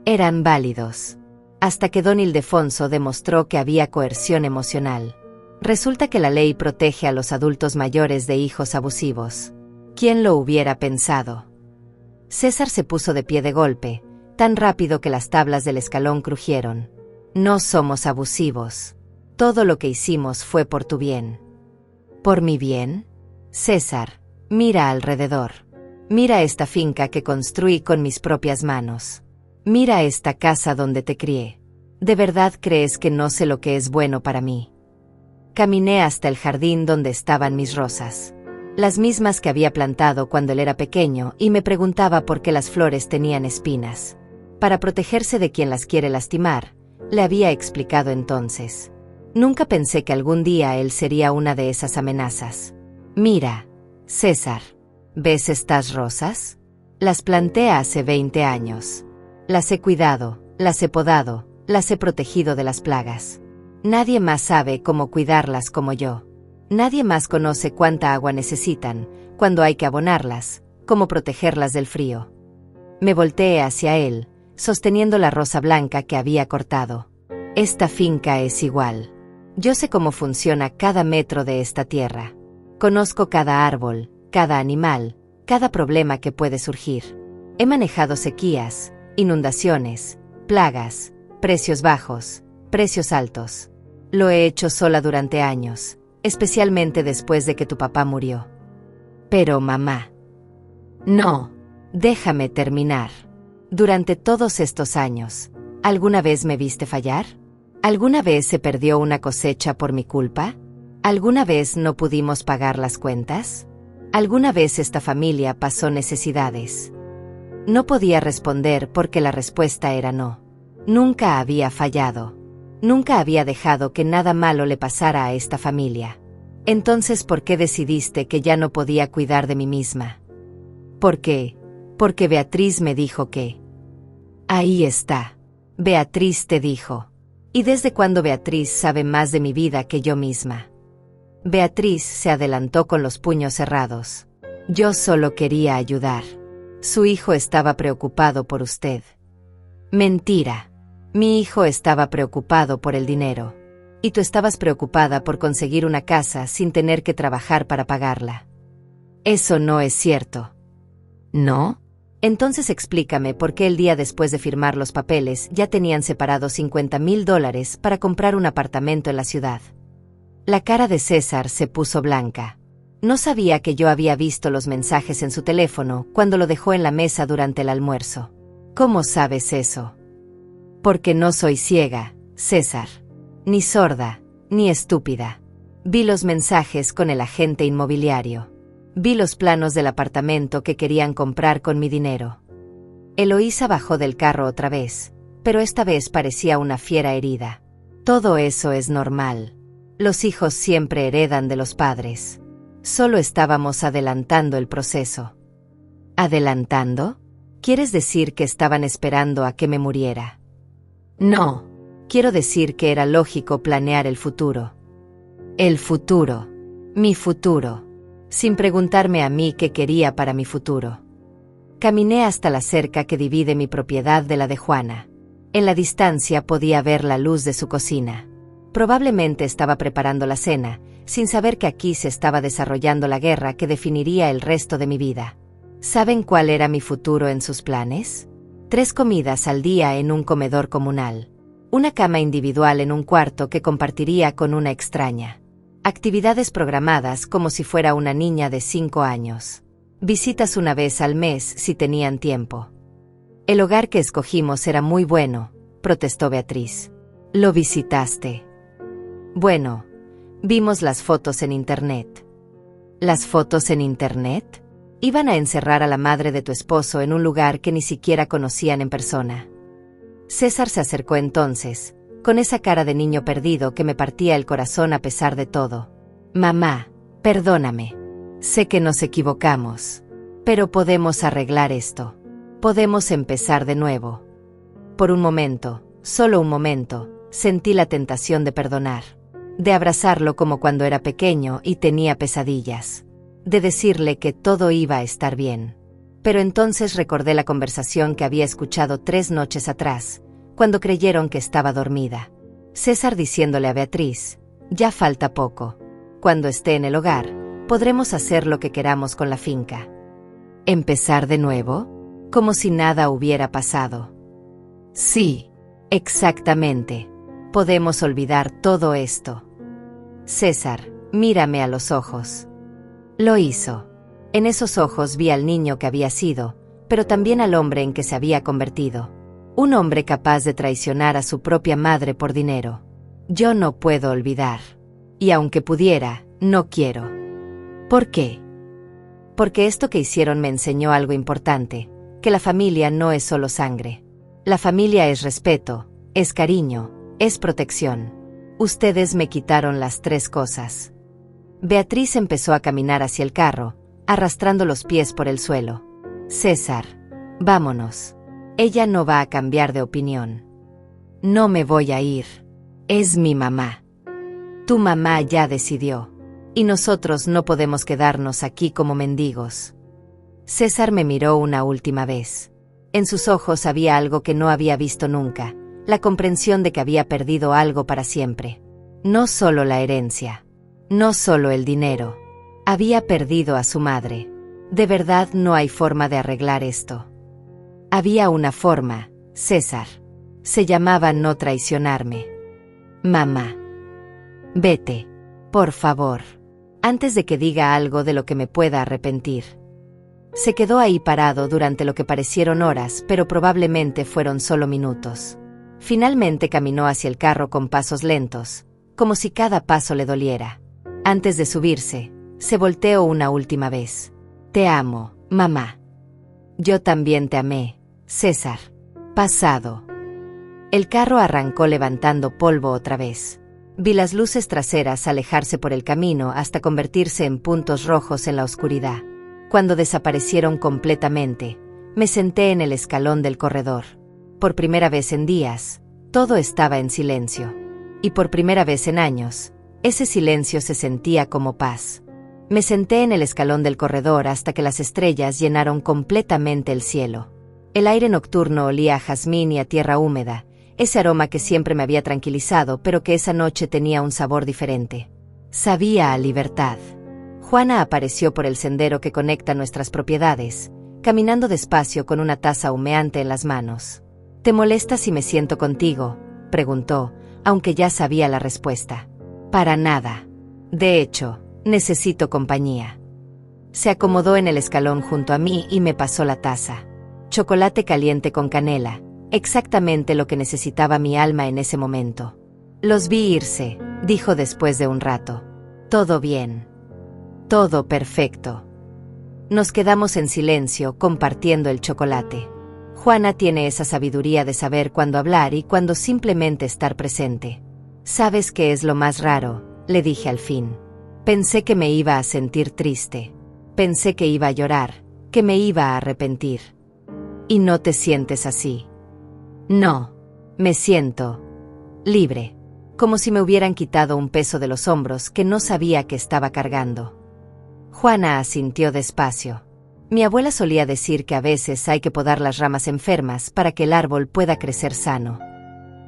Eran válidos. Hasta que don Ildefonso demostró que había coerción emocional. Resulta que la ley protege a los adultos mayores de hijos abusivos. ¿Quién lo hubiera pensado? César se puso de pie de golpe, tan rápido que las tablas del escalón crujieron. No somos abusivos. Todo lo que hicimos fue por tu bien. ¿Por mi bien? César, mira alrededor. Mira esta finca que construí con mis propias manos. Mira esta casa donde te crié. ¿De verdad crees que no sé lo que es bueno para mí? Caminé hasta el jardín donde estaban mis rosas. Las mismas que había plantado cuando él era pequeño, y me preguntaba por qué las flores tenían espinas. Para protegerse de quien las quiere lastimar, le había explicado entonces. Nunca pensé que algún día él sería una de esas amenazas. Mira, César, ¿ves estas rosas? Las planté hace 20 años. Las he cuidado, las he podado, las he protegido de las plagas. Nadie más sabe cómo cuidarlas como yo. Nadie más conoce cuánta agua necesitan, cuándo hay que abonarlas, cómo protegerlas del frío. Me volteé hacia él, sosteniendo la rosa blanca que había cortado. Esta finca es igual. Yo sé cómo funciona cada metro de esta tierra. Conozco cada árbol, cada animal, cada problema que puede surgir. He manejado sequías, inundaciones, plagas, precios bajos, precios altos. Lo he hecho sola durante años, especialmente después de que tu papá murió. Pero mamá. No, déjame terminar. Durante todos estos años, ¿alguna vez me viste fallar? ¿Alguna vez se perdió una cosecha por mi culpa? ¿Alguna vez no pudimos pagar las cuentas? ¿Alguna vez esta familia pasó necesidades? No podía responder porque la respuesta era no. Nunca había fallado. Nunca había dejado que nada malo le pasara a esta familia. Entonces, ¿por qué decidiste que ya no podía cuidar de mí misma? ¿Por qué? Porque Beatriz me dijo que... Ahí está. Beatriz te dijo. ¿Y desde cuándo Beatriz sabe más de mi vida que yo misma? Beatriz se adelantó con los puños cerrados. Yo solo quería ayudar. Su hijo estaba preocupado por usted. Mentira. Mi hijo estaba preocupado por el dinero. Y tú estabas preocupada por conseguir una casa sin tener que trabajar para pagarla. Eso no es cierto. ¿No? Entonces explícame por qué el día después de firmar los papeles ya tenían separados $50,000 para comprar un apartamento en la ciudad. La cara de César se puso blanca. No sabía que yo había visto los mensajes en su teléfono cuando lo dejó en la mesa durante el almuerzo. ¿Cómo sabes eso? Porque no soy ciega, César. Ni sorda, ni estúpida. Vi los mensajes con el agente inmobiliario. Vi los planos del apartamento que querían comprar con mi dinero. Eloísa bajó del carro otra vez, pero esta vez parecía una fiera herida. Todo eso es normal. Los hijos siempre heredan de los padres. Solo estábamos adelantando el proceso. ¿Adelantando? ¿Quieres decir que estaban esperando a que me muriera? No. Quiero decir que era lógico planear el futuro. El futuro. Mi futuro. Sin preguntarme a mí qué quería para mi futuro. Caminé hasta la cerca que divide mi propiedad de la de Juana. En la distancia podía ver la luz de su cocina. Probablemente estaba preparando la cena, sin saber que aquí se estaba desarrollando la guerra que definiría el resto de mi vida. ¿Saben cuál era mi futuro en sus planes? 3 comidas al día en un comedor comunal. Una cama individual en un cuarto que compartiría con una extraña. Actividades programadas como si fuera una niña de 5 años. Visitas una vez al mes si tenían tiempo. El hogar que escogimos era muy bueno, protestó Beatriz. ¿Lo visitaste? Bueno, vimos las fotos en internet. ¿Las fotos en internet? Iban a encerrar a la madre de tu esposo en un lugar que ni siquiera conocían en persona. César se acercó entonces, con esa cara de niño perdido que me partía el corazón a pesar de todo. Mamá, perdóname. Sé que nos equivocamos. Pero podemos arreglar esto. Podemos empezar de nuevo. Por un momento, solo un momento, sentí la tentación de perdonar. De abrazarlo como cuando era pequeño y tenía pesadillas. De decirle que todo iba a estar bien. Pero entonces recordé la conversación que había escuchado 3 noches atrás, cuando creyeron que estaba dormida. César diciéndole a Beatriz, ya falta poco. Cuando esté en el hogar, podremos hacer lo que queramos con la finca. ¿Empezar de nuevo? Como si nada hubiera pasado. Sí, exactamente. Podemos olvidar todo esto. César, mírame a los ojos. Lo hizo. En esos ojos vi al niño que había sido, pero también al hombre en que se había convertido. Un hombre capaz de traicionar a su propia madre por dinero. Yo no puedo olvidar. Y aunque pudiera, no quiero. ¿Por qué? Porque esto que hicieron me enseñó algo importante, que la familia no es solo sangre. La familia es respeto, es cariño, es protección. Ustedes me quitaron las 3 cosas. Beatriz empezó a caminar hacia el carro, arrastrando los pies por el suelo. César, vámonos. Ella no va a cambiar de opinión. No me voy a ir. Es mi mamá. Tu mamá ya decidió. Y nosotros no podemos quedarnos aquí como mendigos. César me miró una última vez. En sus ojos había algo que no había visto nunca, la comprensión de que había perdido algo para siempre. No solo la herencia. No solo el dinero. Había perdido a su madre. De verdad no hay forma de arreglar esto. Había una forma, César. Se llamaba no traicionarme. Mamá. Vete, por favor. Antes de que diga algo de lo que me pueda arrepentir. Se quedó ahí parado durante lo que parecieron horas, pero probablemente fueron solo minutos. Finalmente caminó hacia el carro con pasos lentos, como si cada paso le doliera. Antes de subirse, se volteó una última vez. Te amo, mamá. Yo también te amé, César. Pasado. El carro arrancó levantando polvo otra vez. Vi las luces traseras alejarse por el camino hasta convertirse en puntos rojos en la oscuridad. Cuando desaparecieron completamente, me senté en el escalón del corredor. Por primera vez en días, todo estaba en silencio. Y por primera vez en años, ese silencio se sentía como paz. Me senté en el escalón del corredor hasta que las estrellas llenaron completamente el cielo. El aire nocturno olía a jazmín y a tierra húmeda, ese aroma que siempre me había tranquilizado, pero que esa noche tenía un sabor diferente. Sabía a libertad. Juana apareció por el sendero que conecta nuestras propiedades, caminando despacio con una taza humeante en las manos. ¿Te molesta si me siento contigo?, preguntó, aunque ya sabía la respuesta. Para nada. De hecho, necesito compañía. Se acomodó en el escalón junto a mí y me pasó la taza. Chocolate caliente con canela, exactamente lo que necesitaba mi alma en ese momento. Los vi irse, dijo después de un rato. Todo bien. Todo perfecto. Nos quedamos en silencio, compartiendo el chocolate. Juana tiene esa sabiduría de saber cuándo hablar y cuándo simplemente estar presente. ¿Sabes qué es lo más raro?, le dije al fin. Pensé que me iba a sentir triste. Pensé que iba a llorar, que me iba a arrepentir. ¿Y no te sientes así? No. Me siento libre. Como si me hubieran quitado un peso de los hombros que no sabía que estaba cargando. Juana asintió despacio. Mi abuela solía decir que a veces hay que podar las ramas enfermas para que el árbol pueda crecer sano.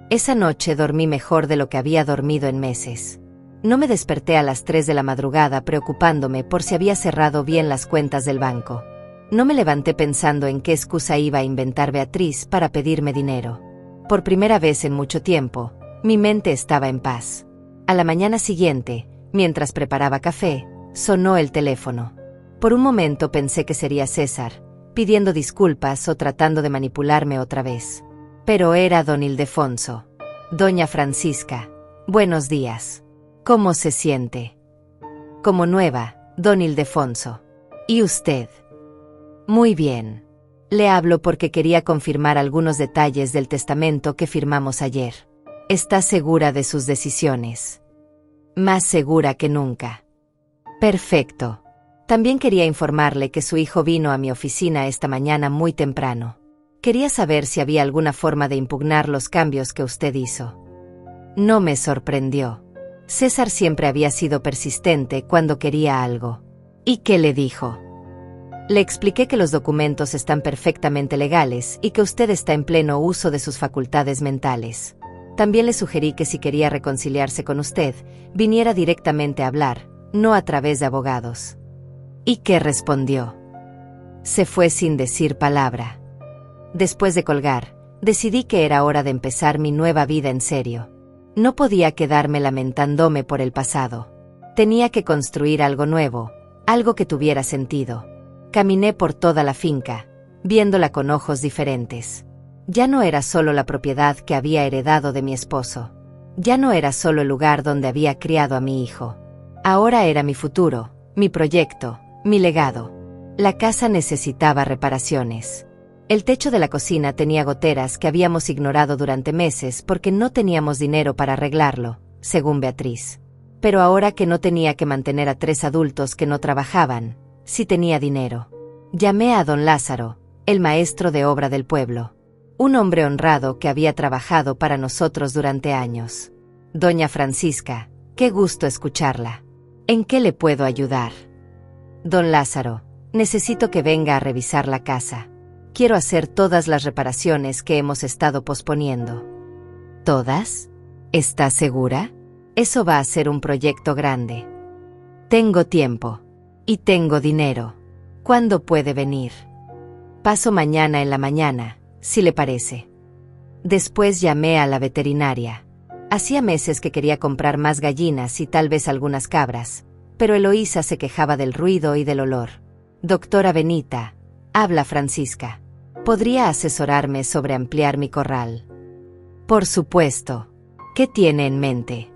Esa noche dormí mejor de lo que había dormido en meses. No me desperté a las 3 de la madrugada preocupándome por si había cerrado bien las cuentas del banco. No me levanté pensando en qué excusa iba a inventar Beatriz para pedirme dinero. Por primera vez en mucho tiempo, mi mente estaba en paz. A la mañana siguiente, mientras preparaba café, sonó el teléfono. Por un momento pensé que sería César, pidiendo disculpas o tratando de manipularme otra vez. Pero era don Ildefonso. Doña Francisca. Buenos días. ¿Cómo se siente? Como nueva, don Ildefonso. ¿Y usted? Muy bien. Le hablo porque quería confirmar algunos detalles del testamento que firmamos ayer. ¿Está segura de sus decisiones? Más segura que nunca. Perfecto. También quería informarle que su hijo vino a mi oficina esta mañana muy temprano. Quería saber si había alguna forma de impugnar los cambios que usted hizo. No me sorprendió. César siempre había sido persistente cuando quería algo. ¿Y qué le dijo? Le expliqué que los documentos están perfectamente legales y que usted está en pleno uso de sus facultades mentales. También le sugerí que si quería reconciliarse con usted, viniera directamente a hablar, no a través de abogados. ¿Y qué respondió? Se fue sin decir palabra. Después de colgar, decidí que era hora de empezar mi nueva vida en serio. No podía quedarme lamentándome por el pasado. Tenía que construir algo nuevo, algo que tuviera sentido. Caminé por toda la finca, viéndola con ojos diferentes. Ya no era solo la propiedad que había heredado de mi esposo. Ya no era solo el lugar donde había criado a mi hijo. Ahora era mi futuro, mi proyecto, mi legado. La casa necesitaba reparaciones. El techo de la cocina tenía goteras que habíamos ignorado durante meses porque no teníamos dinero para arreglarlo, según Beatriz. Pero ahora que no tenía que mantener a 3 adultos que no trabajaban, sí tenía dinero. Llamé a don Lázaro, el maestro de obra del pueblo. Un hombre honrado que había trabajado para nosotros durante años. Doña Francisca, qué gusto escucharla. ¿En qué le puedo ayudar? Don Lázaro, necesito que venga a revisar la casa. Quiero hacer todas las reparaciones que hemos estado posponiendo. ¿Todas? ¿Está segura? Eso va a ser un proyecto grande. Tengo tiempo. Y tengo dinero. ¿Cuándo puede venir? Paso mañana en la mañana, si le parece. Después llamé a la veterinaria. Hacía meses que quería comprar más gallinas y tal vez algunas cabras, pero Eloísa se quejaba del ruido y del olor. Doctora Benita, habla Francisca. ¿Podría asesorarme sobre ampliar mi corral? Por supuesto. ¿Qué tiene en mente?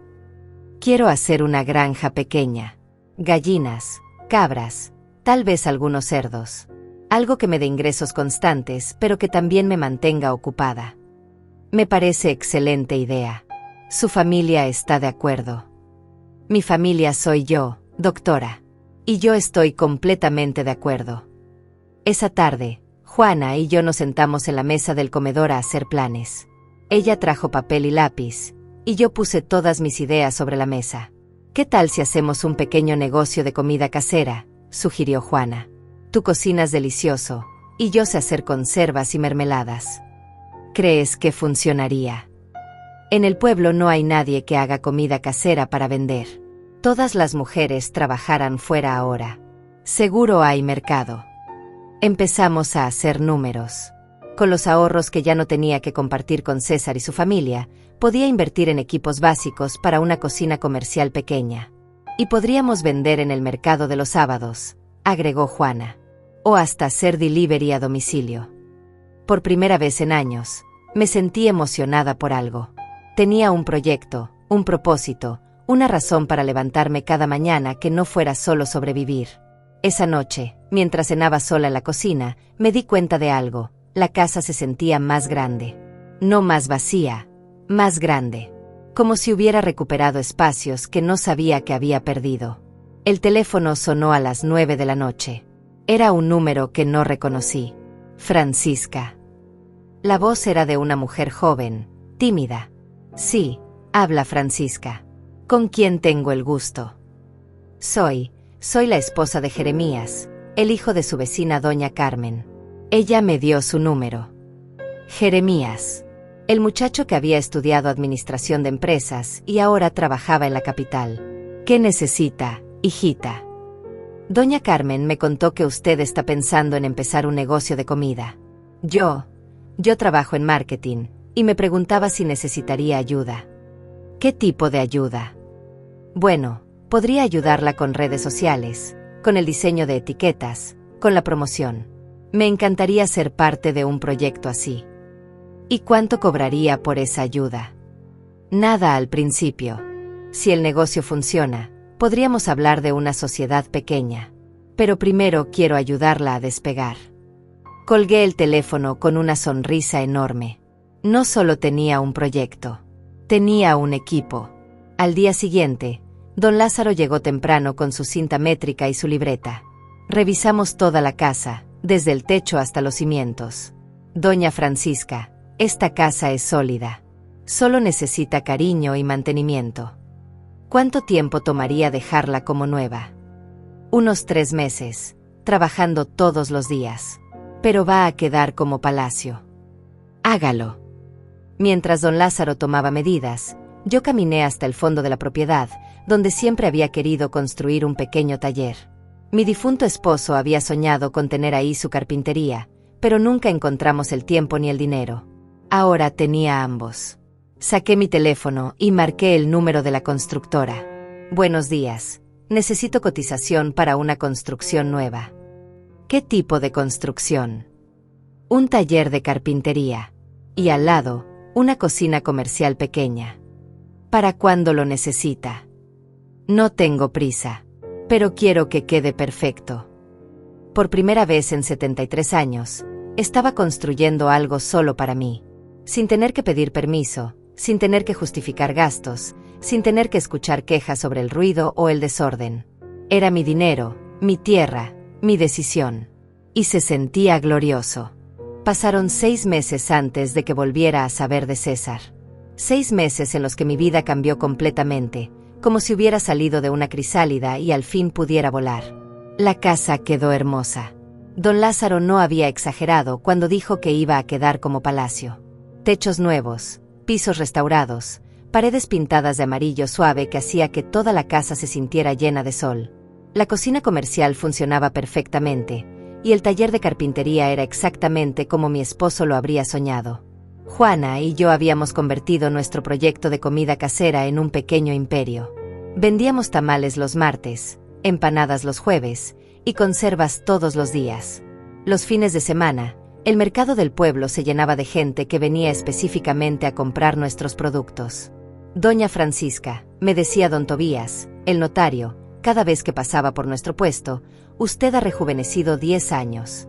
Quiero hacer una granja pequeña. Gallinas, cabras, tal vez algunos cerdos. Algo que me dé ingresos constantes, pero que también me mantenga ocupada. Me parece excelente idea. Su familia está de acuerdo. Mi familia soy yo, doctora. Y yo estoy completamente de acuerdo. Esa tarde, Juana y yo nos sentamos en la mesa del comedor a hacer planes. Ella trajo papel y lápiz, y yo puse todas mis ideas sobre la mesa. ¿Qué tal si hacemos un pequeño negocio de comida casera?, sugirió Juana. Tú cocinas delicioso, y yo sé hacer conservas y mermeladas. ¿Crees que funcionaría? En el pueblo no hay nadie que haga comida casera para vender. Todas las mujeres trabajarán fuera ahora. Seguro hay mercado. Empezamos a hacer números. Con los ahorros que ya no tenía que compartir con César y su familia, podía invertir en equipos básicos para una cocina comercial pequeña. Y podríamos vender en el mercado de los sábados, agregó Juana. O hasta hacer delivery a domicilio. Por primera vez en años, me sentí emocionada por algo. Tenía un proyecto, un propósito, una razón para levantarme cada mañana que no fuera solo sobrevivir. Esa noche, mientras cenaba sola en la cocina, me di cuenta de algo. La casa se sentía más grande. No más vacía, más grande. Como si hubiera recuperado espacios que no sabía que había perdido. El teléfono sonó a las 9 de la noche. Era un número que no reconocí. Francisca. La voz era de una mujer joven, tímida. Sí, habla Francisca. ¿Con quién tengo el gusto? Soy la esposa de Jeremías, el hijo de su vecina doña Carmen. Ella me dio su número. Jeremías. El muchacho que había estudiado administración de empresas y ahora trabajaba en la capital. ¿Qué necesita, hijita? Doña Carmen me contó que usted está pensando en empezar un negocio de comida. Yo trabajo en marketing, y me preguntaba si necesitaría ayuda. ¿Qué tipo de ayuda? Bueno, podría ayudarla con redes sociales, con el diseño de etiquetas, con la promoción. Me encantaría ser parte de un proyecto así. ¿Y cuánto cobraría por esa ayuda? Nada al principio. Si el negocio funciona, podríamos hablar de una sociedad pequeña. Pero primero quiero ayudarla a despegar. Colgué el teléfono con una sonrisa enorme. No solo tenía un proyecto, tenía un equipo. Al día siguiente, don Lázaro llegó temprano con su cinta métrica y su libreta. Revisamos toda la casa, desde el techo hasta los cimientos. Doña Francisca, esta casa es sólida. Solo necesita cariño y mantenimiento. ¿Cuánto tiempo tomaría dejarla como nueva? Unos 3 meses, trabajando todos los días. Pero va a quedar como palacio. Hágalo. Mientras don Lázaro tomaba medidas, yo caminé hasta el fondo de la propiedad, donde siempre había querido construir un pequeño taller. Mi difunto esposo había soñado con tener ahí su carpintería, pero nunca encontramos el tiempo ni el dinero. Ahora tenía ambos. Saqué mi teléfono y marqué el número de la constructora. Buenos días. Necesito cotización para una construcción nueva. ¿Qué tipo de construcción? Un taller de carpintería. Y al lado, una cocina comercial pequeña. ¿Para cuándo lo necesita? No tengo prisa, pero quiero que quede perfecto. Por primera vez en 73 años, estaba construyendo algo solo para mí. Sin tener que pedir permiso, sin tener que justificar gastos, sin tener que escuchar quejas sobre el ruido o el desorden. Era mi dinero, mi tierra, mi decisión. Y se sentía glorioso. Pasaron 6 meses antes de que volviera a saber de César. 6 meses en los que mi vida cambió completamente, como si hubiera salido de una crisálida y al fin pudiera volar. La casa quedó hermosa. Don Lázaro no había exagerado cuando dijo que iba a quedar como palacio. Techos nuevos, pisos restaurados, paredes pintadas de amarillo suave que hacía que toda la casa se sintiera llena de sol. La cocina comercial funcionaba perfectamente, y el taller de carpintería era exactamente como mi esposo lo habría soñado. Juana y yo habíamos convertido nuestro proyecto de comida casera en un pequeño imperio. Vendíamos tamales los martes, empanadas los jueves, y conservas todos los días. Los fines de semana, el mercado del pueblo se llenaba de gente que venía específicamente a comprar nuestros productos. Doña Francisca, me decía don Tobías, el notario, cada vez que pasaba por nuestro puesto, usted ha rejuvenecido 10 años.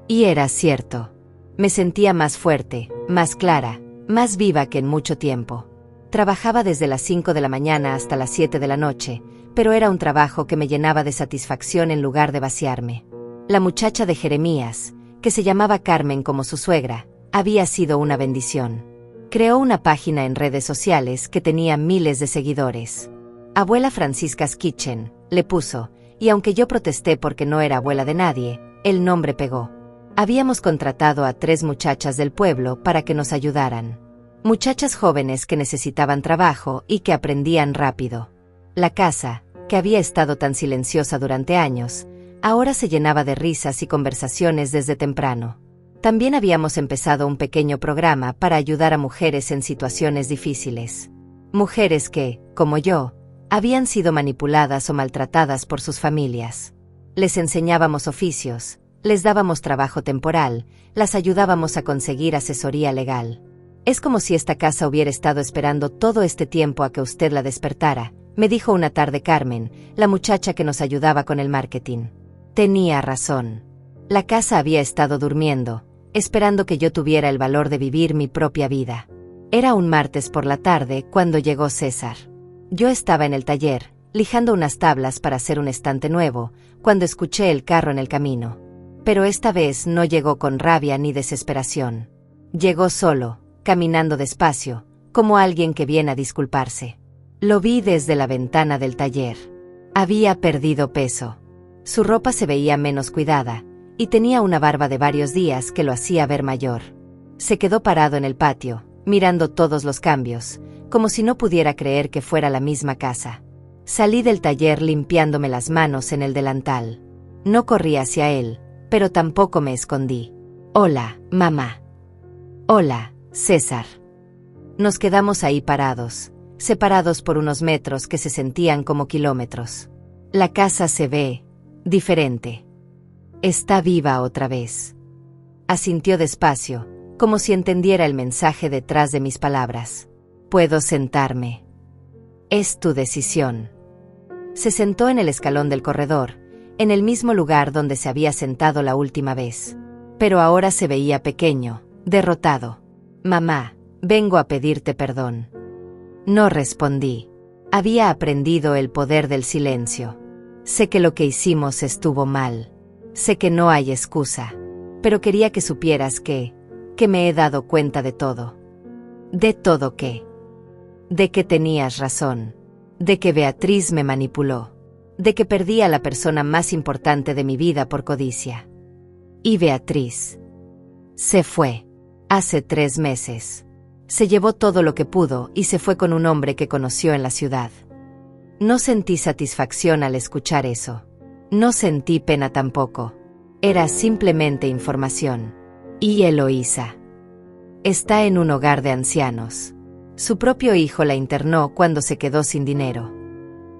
Y era cierto. Me sentía más fuerte, más clara, más viva que en mucho tiempo. Trabajaba desde las 5 de la mañana hasta las 7 de la noche, pero era un trabajo que me llenaba de satisfacción en lugar de vaciarme. La muchacha de Jeremías, que se llamaba Carmen como su suegra, había sido una bendición. Creó una página en redes sociales que tenía miles de seguidores. Abuela Francisca's Kitchen, le puso, y aunque yo protesté porque no era abuela de nadie, el nombre pegó. Habíamos contratado a 3 muchachas del pueblo para que nos ayudaran. Muchachas jóvenes que necesitaban trabajo y que aprendían rápido. La casa, que había estado tan silenciosa durante años, ahora se llenaba de risas y conversaciones desde temprano. También habíamos empezado un pequeño programa para ayudar a mujeres en situaciones difíciles. Mujeres que, como yo, habían sido manipuladas o maltratadas por sus familias. Les enseñábamos oficios, les dábamos trabajo temporal, las ayudábamos a conseguir asesoría legal. Es como si esta casa hubiera estado esperando todo este tiempo a que usted la despertara, me dijo una tarde Carmen, la muchacha que nos ayudaba con el marketing. Tenía razón. La casa había estado durmiendo, esperando que yo tuviera el valor de vivir mi propia vida. Era un martes por la tarde cuando llegó César. Yo estaba en el taller, lijando unas tablas para hacer un estante nuevo, cuando escuché el carro en el camino. Pero esta vez no llegó con rabia ni desesperación. Llegó solo, caminando despacio, como alguien que viene a disculparse. Lo vi desde la ventana del taller. Había perdido peso. Su ropa se veía menos cuidada, y tenía una barba de varios días que lo hacía ver mayor. Se quedó parado en el patio, mirando todos los cambios, como si no pudiera creer que fuera la misma casa. Salí del taller limpiándome las manos en el delantal. No corrí hacia él, pero tampoco me escondí. Hola, mamá. Hola, César. Nos quedamos ahí parados, separados por unos metros que se sentían como kilómetros. La casa se ve diferente. Está viva otra vez. Asintió despacio, como si entendiera el mensaje detrás de mis palabras. Puedo sentarme. Es tu decisión. Se sentó en el escalón del corredor, en el mismo lugar donde se había sentado la última vez. Pero ahora se veía pequeño, derrotado. Mamá, vengo a pedirte perdón. No respondí. Había aprendido el poder del silencio. Sé que lo que hicimos estuvo mal. Sé que no hay excusa. Pero quería que supieras que me he dado cuenta de todo. ¿De todo qué? De que tenías razón. De que Beatriz me manipuló. De que perdí a la persona más importante de mi vida por codicia. Y Beatriz se fue. Hace 3 meses. Se llevó todo lo que pudo y se fue con un hombre que conoció en la ciudad. No sentí satisfacción al escuchar eso. No sentí pena tampoco. Era simplemente información. Y Eloísa está en un hogar de ancianos. Su propio hijo la internó cuando se quedó sin dinero.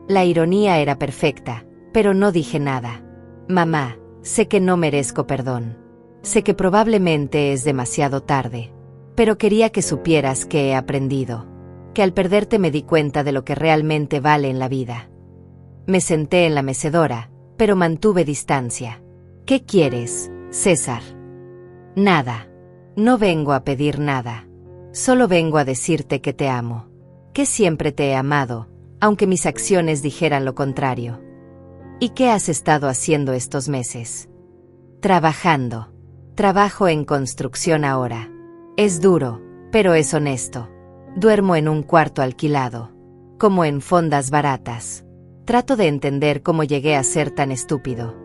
La ironía era perfecta, pero no dije nada. Mamá, sé que no merezco perdón. Sé que probablemente es demasiado tarde. Pero quería que supieras que he aprendido. Que al perderte me di cuenta de lo que realmente vale en la vida. Me senté en la mecedora, pero mantuve distancia. ¿Qué quieres, César? Nada. No vengo a pedir nada. Solo vengo a decirte que te amo. Que siempre te he amado, aunque mis acciones dijeran lo contrario. ¿Y qué has estado haciendo estos meses? Trabajando. Trabajo en construcción ahora. Es duro, pero es honesto. Duermo en un cuarto alquilado. Como en fondas baratas. Trato de entender cómo llegué a ser tan estúpido.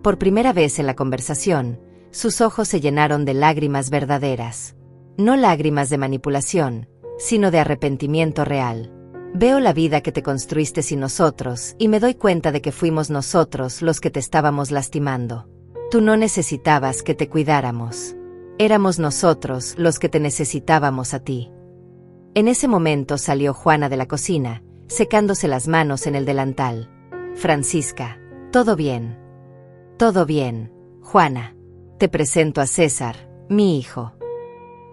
Por primera vez en la conversación, sus ojos se llenaron de lágrimas verdaderas. No lágrimas de manipulación, sino de arrepentimiento real. Veo la vida que te construiste sin nosotros y me doy cuenta de que fuimos nosotros los que te estábamos lastimando. Tú no necesitabas que te cuidáramos. Éramos nosotros los que te necesitábamos a ti. En ese momento salió Juana de la cocina, secándose las manos en el delantal. Francisca, ¿todo bien? Todo bien, Juana. Te presento a César, mi hijo.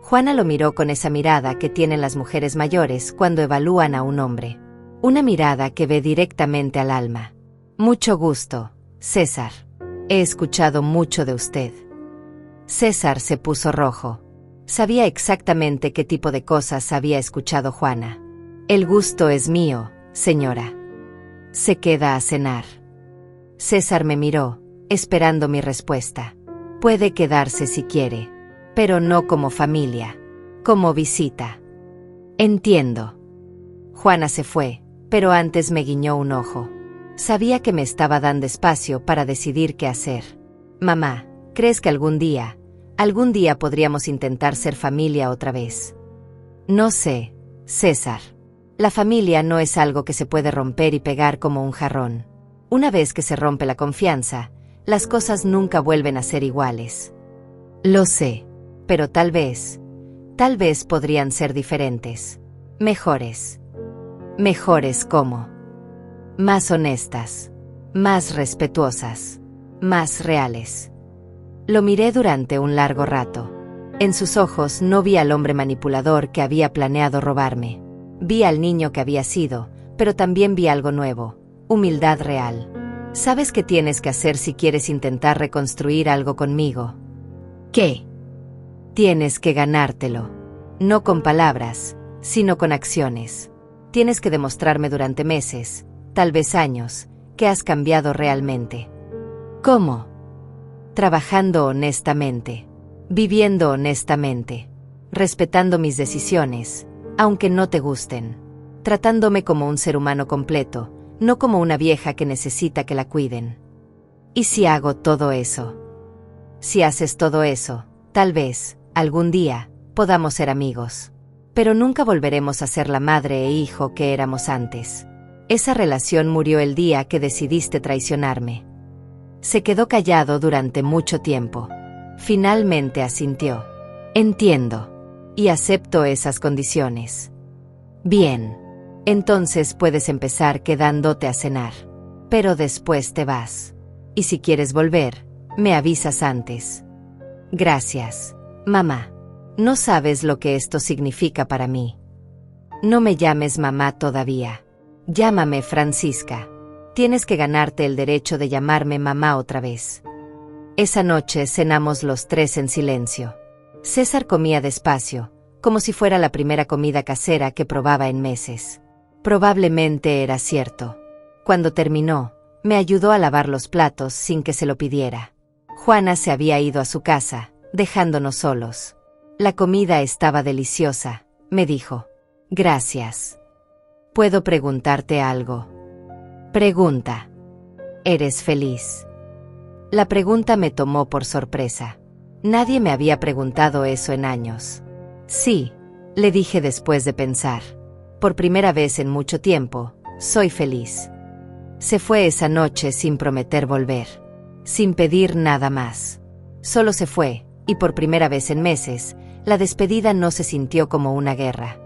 Juana lo miró con esa mirada que tienen las mujeres mayores cuando evalúan a un hombre. Una mirada que ve directamente al alma. Mucho gusto, César. He escuchado mucho de usted. César se puso rojo. Sabía exactamente qué tipo de cosas había escuchado Juana. El gusto es mío, señora. Se queda a cenar. César me miró, esperando mi respuesta. Puede quedarse si quiere, pero no como familia, como visita. Entiendo. Juana se fue, pero antes me guiñó un ojo. Sabía que me estaba dando espacio para decidir qué hacer. Mamá, ¿crees que algún día podríamos intentar ser familia otra vez? No sé, César. La familia no es algo que se puede romper y pegar como un jarrón. Una vez que se rompe la confianza, las cosas nunca vuelven a ser iguales. Lo sé, pero tal vez podrían ser diferentes. Mejores. Mejores como. Más honestas. Más respetuosas. Más reales. Lo miré durante un largo rato. En sus ojos no vi al hombre manipulador que había planeado robarme. Vi al niño que había sido, pero también vi algo nuevo, humildad real. ¿Sabes qué tienes que hacer si quieres intentar reconstruir algo conmigo? ¿Qué? Tienes que ganártelo. No con palabras, sino con acciones. Tienes que demostrarme durante meses, tal vez años, que has cambiado realmente. ¿Cómo? Trabajando honestamente. Viviendo honestamente. Respetando mis decisiones, aunque no te gusten. Tratándome como un ser humano completo, no como una vieja que necesita que la cuiden. ¿Y si hago todo eso? Si haces todo eso, tal vez, algún día, podamos ser amigos. Pero nunca volveremos a ser la madre e hijo que éramos antes. Esa relación murió el día que decidiste traicionarme. Se quedó callado durante mucho tiempo. Finalmente asintió. Entiendo. Y acepto esas condiciones. Bien. Entonces puedes empezar quedándote a cenar. Pero después te vas. Y si quieres volver, me avisas antes. Gracias, mamá. No sabes lo que esto significa para mí. No me llames mamá todavía. Llámame Francisca. Tienes que ganarte el derecho de llamarme mamá otra vez. Esa noche cenamos los tres en silencio. César comía despacio, como si fuera la primera comida casera que probaba en meses. Probablemente era cierto. Cuando terminó, me ayudó a lavar los platos sin que se lo pidiera. Juana se había ido a su casa, dejándonos solos. La comida estaba deliciosa, me dijo. Gracias. ¿Puedo preguntarte algo? Pregunta. ¿Eres feliz? La pregunta me tomó por sorpresa. Nadie me había preguntado eso en años. Sí, le dije después de pensar. Por primera vez en mucho tiempo, soy feliz. Se fue esa noche sin prometer volver. Sin pedir nada más. Solo se fue, y por primera vez en meses, la despedida no se sintió como una guerra.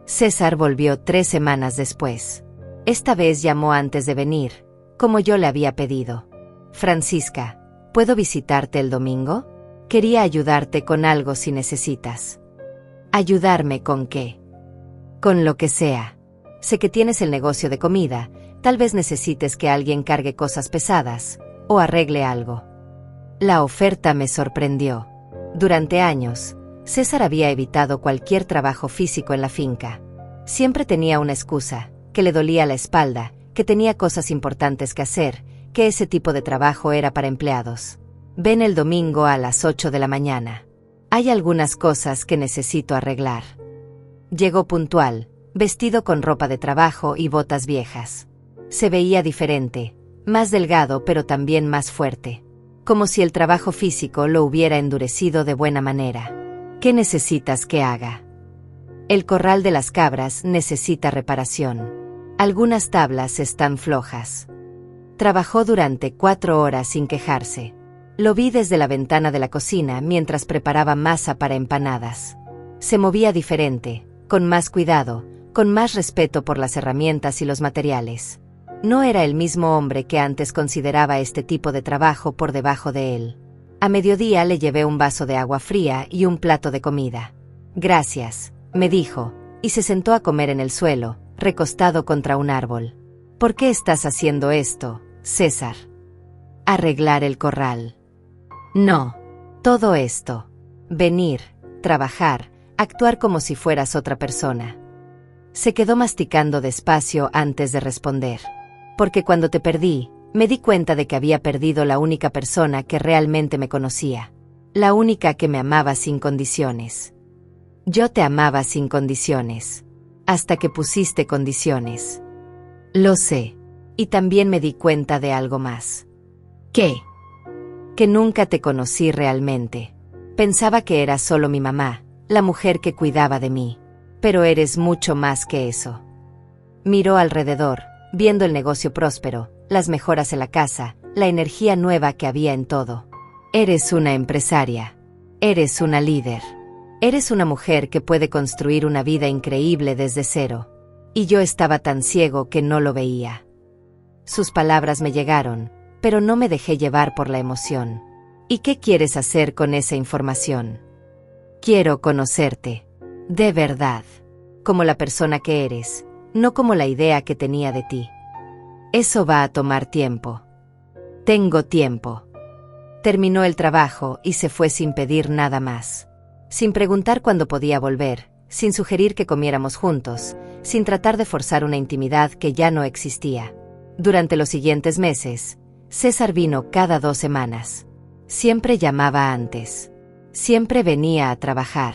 César volvió 3 semanas después. Esta vez llamó antes de venir, como yo le había pedido. Francisca, ¿puedo visitarte el domingo? Quería ayudarte con algo si necesitas. ¿Ayudarme con qué? Con lo que sea. Sé que tienes el negocio de comida, tal vez necesites que alguien cargue cosas pesadas, o arregle algo. La oferta me sorprendió. Durante años, César había evitado cualquier trabajo físico en la finca. Siempre tenía una excusa, que le dolía la espalda, que tenía cosas importantes que hacer, que ese tipo de trabajo era para empleados. Ven el domingo a las 8 de la mañana. Hay algunas cosas que necesito arreglar. Llegó puntual, vestido con ropa de trabajo y botas viejas. Se veía diferente, más delgado pero también más fuerte. Como si el trabajo físico lo hubiera endurecido de buena manera. ¿Qué necesitas que haga? El corral de las cabras necesita reparación. Algunas tablas están flojas. Trabajó durante 4 horas sin quejarse. Lo vi desde la ventana de la cocina mientras preparaba masa para empanadas. Se movía diferente, con más cuidado, con más respeto por las herramientas y los materiales. No era el mismo hombre que antes consideraba este tipo de trabajo por debajo de él. A mediodía le llevé un vaso de agua fría y un plato de comida. Gracias, me dijo, y se sentó a comer en el suelo, recostado contra un árbol. ¿Por qué estás haciendo esto, César? Arreglar el corral. No. Todo esto. Venir, trabajar, actuar como si fueras otra persona. Se quedó masticando despacio antes de responder. Porque cuando te perdí, me di cuenta de que había perdido la única persona que realmente me conocía. La única que me amaba sin condiciones. Yo te amaba sin condiciones. Hasta que pusiste condiciones. Lo sé. Y también me di cuenta de algo más. ¿Qué? Que nunca te conocí realmente. Pensaba que eras solo mi mamá, la mujer que cuidaba de mí. Pero eres mucho más que eso. Miró alrededor, viendo el negocio próspero, las mejoras en la casa, la energía nueva que había en todo. Eres una empresaria. Eres una líder. Eres una mujer que puede construir una vida increíble desde cero. Y yo estaba tan ciego que no lo veía. Sus palabras me llegaron, pero no me dejé llevar por la emoción. ¿Y qué quieres hacer con esa información? Quiero conocerte. De verdad. Como la persona que eres, no como la idea que tenía de ti. Eso va a tomar tiempo. Tengo tiempo. Terminó el trabajo y se fue sin pedir nada más. Sin preguntar cuándo podía volver, sin sugerir que comiéramos juntos, sin tratar de forzar una intimidad que ya no existía. Durante los siguientes meses, César vino cada 2 semanas. Siempre llamaba antes. Siempre venía a trabajar.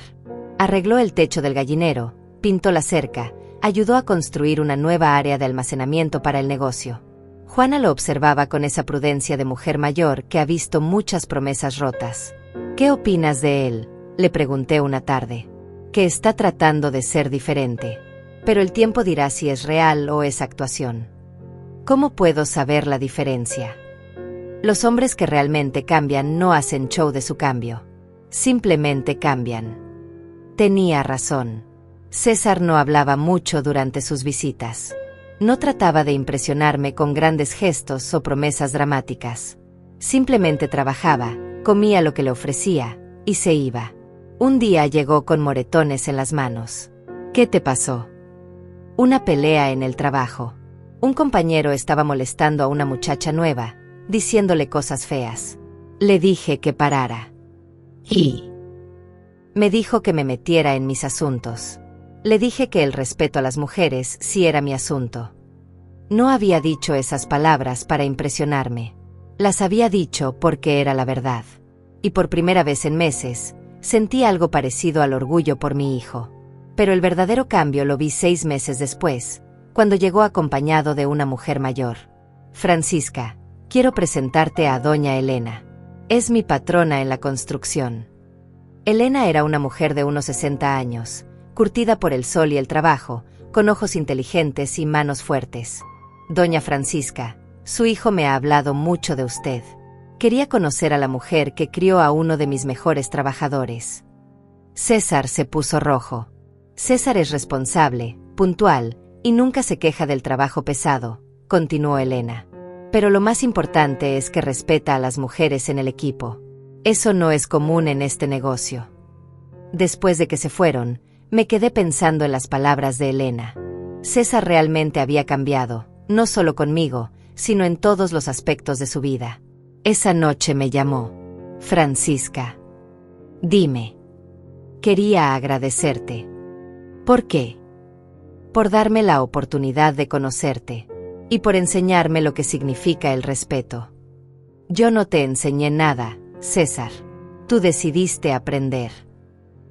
Arregló el techo del gallinero, pintó la cerca, ayudó a construir una nueva área de almacenamiento para el negocio. Juana lo observaba con esa prudencia de mujer mayor que ha visto muchas promesas rotas. ¿Qué opinas de él?, le pregunté una tarde. Que está tratando de ser diferente. Pero el tiempo dirá si es real o es actuación. ¿Cómo puedo saber la diferencia? Los hombres que realmente cambian no hacen show de su cambio. Simplemente cambian. Tenía razón. César no hablaba mucho durante sus visitas. No trataba de impresionarme con grandes gestos o promesas dramáticas. Simplemente trabajaba, comía lo que le ofrecía, y se iba. Un día llegó con moretones en las manos. ¿Qué te pasó? Una pelea en el trabajo. Un compañero estaba molestando a una muchacha nueva, diciéndole cosas feas. Le dije que parara. Y me dijo que me metiera en mis asuntos. Le dije que el respeto a las mujeres sí era mi asunto. No había dicho esas palabras para impresionarme. Las había dicho porque era la verdad. Y por primera vez en meses, sentí algo parecido al orgullo por mi hijo. Pero el verdadero cambio lo vi 6 meses después, cuando llegó acompañado de una mujer mayor. Francisca, quiero presentarte a doña Elena. Es mi patrona en la construcción. Elena era una mujer de unos 60 años, curtida por el sol y el trabajo, con ojos inteligentes y manos fuertes. Doña Francisca, su hijo me ha hablado mucho de usted. Quería conocer a la mujer que crió a uno de mis mejores trabajadores. César se puso rojo. César es responsable, puntual, y nunca se queja del trabajo pesado, continuó Elena. Pero lo más importante es que respeta a las mujeres en el equipo. Eso no es común en este negocio. Después de que se fueron, me quedé pensando en las palabras de Elena. César realmente había cambiado, no solo conmigo, sino en todos los aspectos de su vida. Esa noche me llamó. Francisca. Dime. Quería agradecerte. ¿Por qué? Por darme la oportunidad de conocerte. Y por enseñarme lo que significa el respeto. Yo no te enseñé nada, César. Tú decidiste aprender.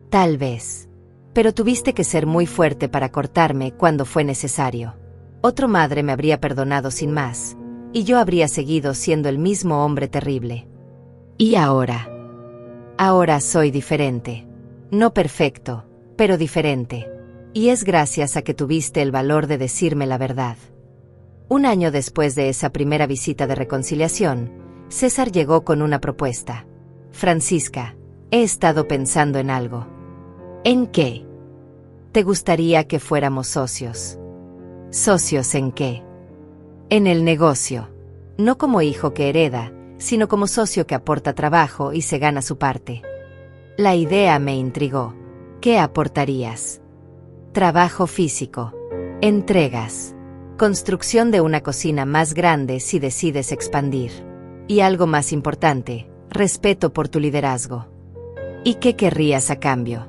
Tal vez. Pero tuviste que ser muy fuerte para cortarme cuando fue necesario. Otra madre me habría perdonado sin más, y yo habría seguido siendo el mismo hombre terrible. ¿Y ahora? Ahora soy diferente. No perfecto, pero diferente. Y es gracias a que tuviste el valor de decirme la verdad. 1 año después de esa primera visita de reconciliación, César llegó con una propuesta. Francisca, he estado pensando en algo. ¿En qué? ¿Te gustaría que fuéramos socios? ¿Socios en qué? En el negocio. No como hijo que hereda, sino como socio que aporta trabajo y se gana su parte. La idea me intrigó. ¿Qué aportarías? Trabajo físico. Entregas. Construcción de una cocina más grande si decides expandir. Y algo más importante, respeto por tu liderazgo. ¿Y qué querrías a cambio?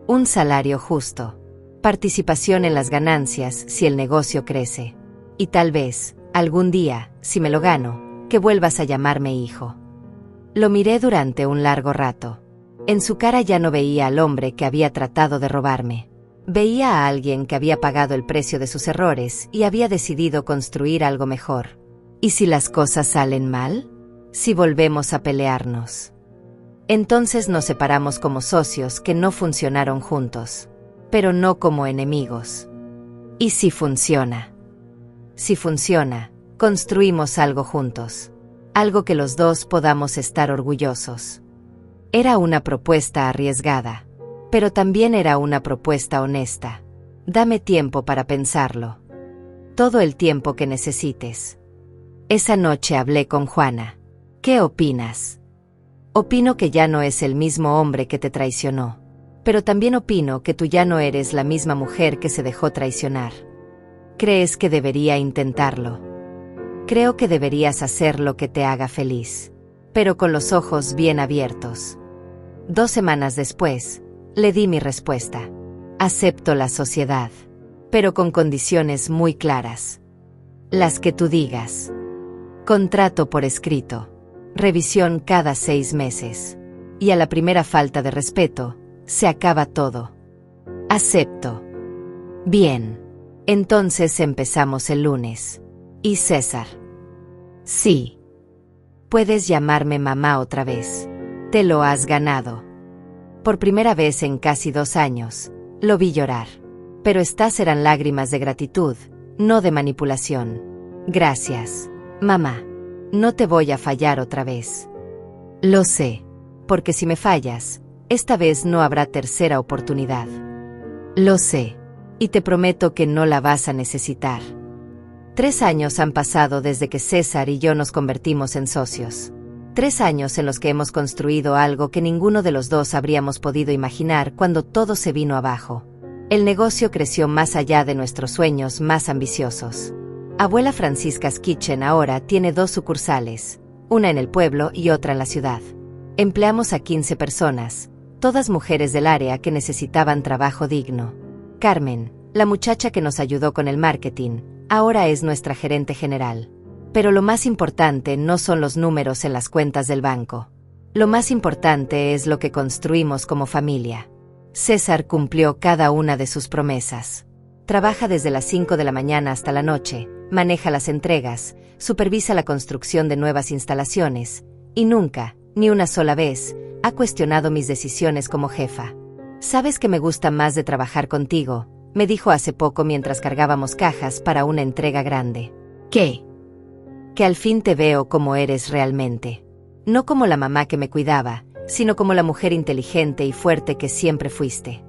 Un salario justo. Participación en las ganancias si el negocio crece. Y tal vez, algún día, si me lo gano, que vuelvas a llamarme hijo. Lo miré durante un largo rato. En su cara ya no veía al hombre que había tratado de robarme. Veía a alguien que había pagado el precio de sus errores y había decidido construir algo mejor. ¿Y si las cosas salen mal? Si volvemos a pelearnos. Entonces nos separamos como socios que no funcionaron juntos. pero no como enemigos. ¿Y si funciona? Si funciona, construimos algo juntos. Algo que los dos podamos estar orgullosos. Era una propuesta arriesgada, pero también era una propuesta honesta. Dame tiempo para pensarlo. Todo el tiempo que necesites. Esa noche hablé con Juana. ¿Qué opinas? Opino que ya no es el mismo hombre que te traicionó. Pero también opino que tú ya no eres la misma mujer que se dejó traicionar. ¿Crees que debería intentarlo? Creo que deberías hacer lo que te haga feliz. Pero con los ojos bien abiertos. 2 semanas después, le di mi respuesta. Acepto la sociedad, pero con condiciones muy claras. Las que tú digas. Contrato por escrito. Revisión cada 6 meses. Y a la primera falta de respeto, se acaba todo. Acepto. Bien. Entonces empezamos el lunes. ¿Y César? Sí. Puedes llamarme mamá otra vez. Te lo has ganado. Por primera vez en casi 2 años, lo vi llorar. Pero estas eran lágrimas de gratitud, no de manipulación. Gracias, mamá. No te voy a fallar otra vez. Lo sé, porque si me fallas, esta vez no habrá tercera oportunidad. Lo sé, y te prometo que no la vas a necesitar. 3 años han pasado desde que César y yo nos convertimos en socios. 3 años en los que hemos construido algo que ninguno de los dos habríamos podido imaginar cuando todo se vino abajo. El negocio creció más allá de nuestros sueños más ambiciosos. Abuela Francisca's Kitchen ahora tiene 2 sucursales, una en el pueblo y otra en la ciudad. Empleamos a 15 personas, todas mujeres del área que necesitaban trabajo digno. Carmen, la muchacha que nos ayudó con el marketing, ahora es nuestra gerente general. Pero lo más importante no son los números en las cuentas del banco. Lo más importante es lo que construimos como familia. César cumplió cada una de sus promesas. Trabaja desde las 5 de la mañana hasta la noche, maneja las entregas, supervisa la construcción de nuevas instalaciones, y nunca, ni una sola vez, ha cuestionado mis decisiones como jefa. Sabes que me gusta más de trabajar contigo, me dijo hace poco mientras cargábamos cajas para una entrega grande. ¿Qué? Que al fin te veo como eres realmente. No como la mamá que me cuidaba, sino como la mujer inteligente y fuerte que siempre fuiste.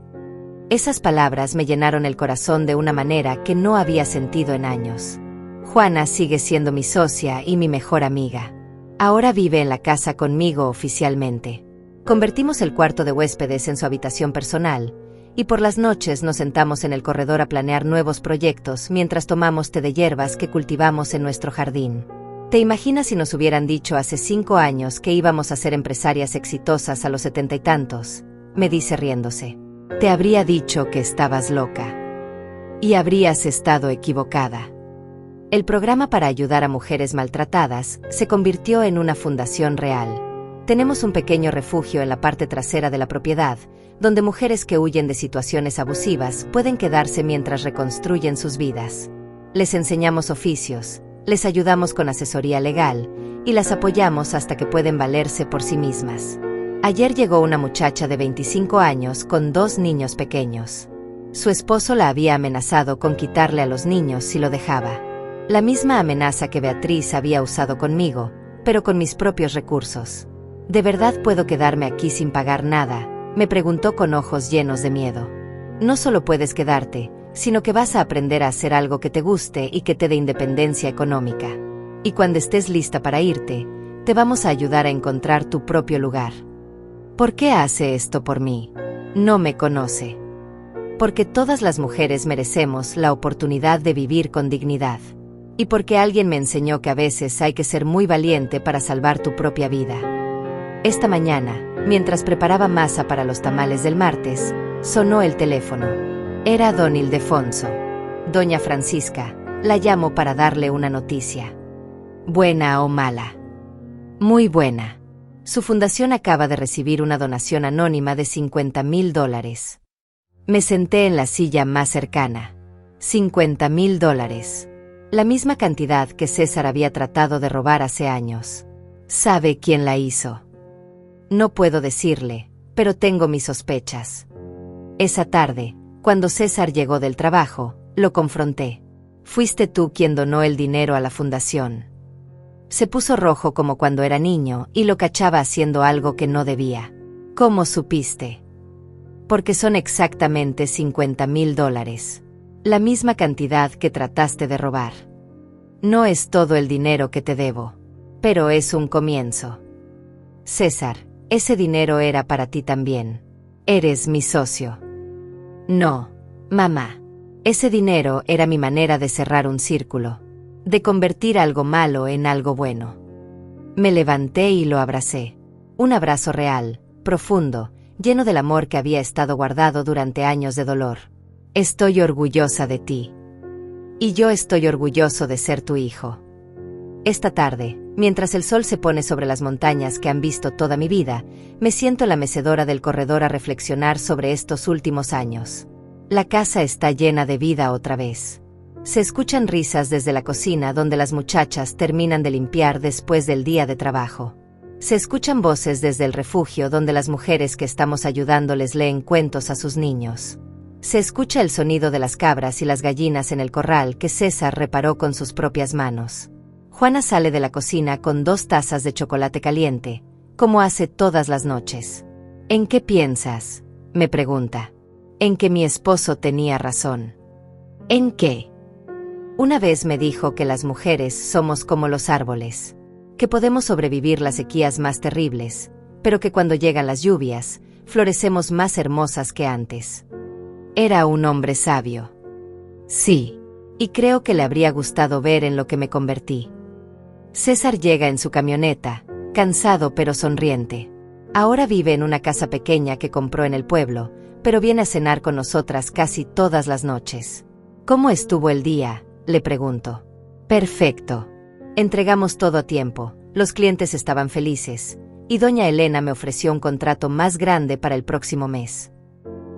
Esas palabras me llenaron el corazón de una manera que no había sentido en años. Juana sigue siendo mi socia y mi mejor amiga. Ahora vive en la casa conmigo oficialmente. Convertimos el cuarto de huéspedes en su habitación personal, y por las noches nos sentamos en el corredor a planear nuevos proyectos mientras tomamos té de hierbas que cultivamos en nuestro jardín. ¿Te imaginas si nos hubieran dicho hace 5 años que íbamos a ser empresarias exitosas a los 70 y tantos? Me dice riéndose. Te habría dicho que estabas loca. Y habrías estado equivocada. El programa para ayudar a mujeres maltratadas se convirtió en una fundación real. Tenemos un pequeño refugio en la parte trasera de la propiedad, donde mujeres que huyen de situaciones abusivas pueden quedarse mientras reconstruyen sus vidas. Les enseñamos oficios, les ayudamos con asesoría legal, y las apoyamos hasta que pueden valerse por sí mismas. Ayer llegó una muchacha de 25 años con 2 niños pequeños. Su esposo la había amenazado con quitarle a los niños si lo dejaba. La misma amenaza que Beatriz había usado conmigo, pero con mis propios recursos. ¿De verdad puedo quedarme aquí sin pagar nada?, me preguntó con ojos llenos de miedo. No solo puedes quedarte, sino que vas a aprender a hacer algo que te guste y que te dé independencia económica. Y cuando estés lista para irte, te vamos a ayudar a encontrar tu propio lugar. ¿Por qué hace esto por mí? No me conoce. Porque todas las mujeres merecemos la oportunidad de vivir con dignidad. Y porque alguien me enseñó que a veces hay que ser muy valiente para salvar tu propia vida. Esta mañana, mientras preparaba masa para los tamales del martes, sonó el teléfono. Era don Ildefonso. Doña Francisca, la llamo para darle una noticia. ¿Buena o mala? Muy buena. Su fundación acaba de recibir una donación anónima de $50,000. Me senté en la silla más cercana. $50,000. La misma cantidad que César había tratado de robar hace años. ¿Sabe quién la hizo? No puedo decirle, pero tengo mis sospechas. Esa tarde, Cuando César llegó del trabajo, lo confronté. «Fuiste tú quien donó el dinero a la fundación». Se puso rojo como cuando era niño y lo cachaba haciendo algo que no debía. «¿Cómo supiste?» «Porque son exactamente $50,000. La misma cantidad que trataste de robar. No es todo el dinero que te debo, pero es un comienzo. César, ese dinero era para ti también. Eres mi socio». «No, mamá. Ese dinero era mi manera de cerrar un círculo, de convertir algo malo en algo bueno». Me levanté y lo abracé. Un abrazo real, profundo, lleno del amor que había estado guardado durante años de dolor. «Estoy orgullosa de ti. Y yo estoy orgulloso de ser tu hijo». Esta tarde, mientras el sol se pone sobre las montañas que han visto toda mi vida, me siento en la mecedora del corredor a reflexionar sobre estos últimos años. La casa está llena de vida otra vez. Se escuchan risas desde la cocina donde las muchachas terminan de limpiar después del día de trabajo. Se escuchan voces desde el refugio donde las mujeres que estamos ayudando les leen cuentos a sus niños. Se escucha el sonido de las cabras y las gallinas en el corral que César reparó con sus propias manos. Juana sale de la cocina con 2 tazas de chocolate caliente, como hace todas las noches. «¿En qué piensas?», me pregunta. «En que mi esposo tenía razón». «¿En qué?». Una vez me dijo que las mujeres somos como los árboles, que podemos sobrevivir las sequías más terribles, pero que cuando llegan las lluvias, florecemos más hermosas que antes. Era un hombre sabio. Sí, y creo que le habría gustado ver en lo que me convertí. César llega en su camioneta, cansado pero sonriente. Ahora vive en una casa pequeña que compró en el pueblo, pero viene a cenar con nosotras casi todas las noches. «¿Cómo estuvo el día?», le pregunto. «Perfecto. Entregamos todo a tiempo, los clientes estaban felices, y doña Elena me ofreció un contrato más grande para el próximo mes.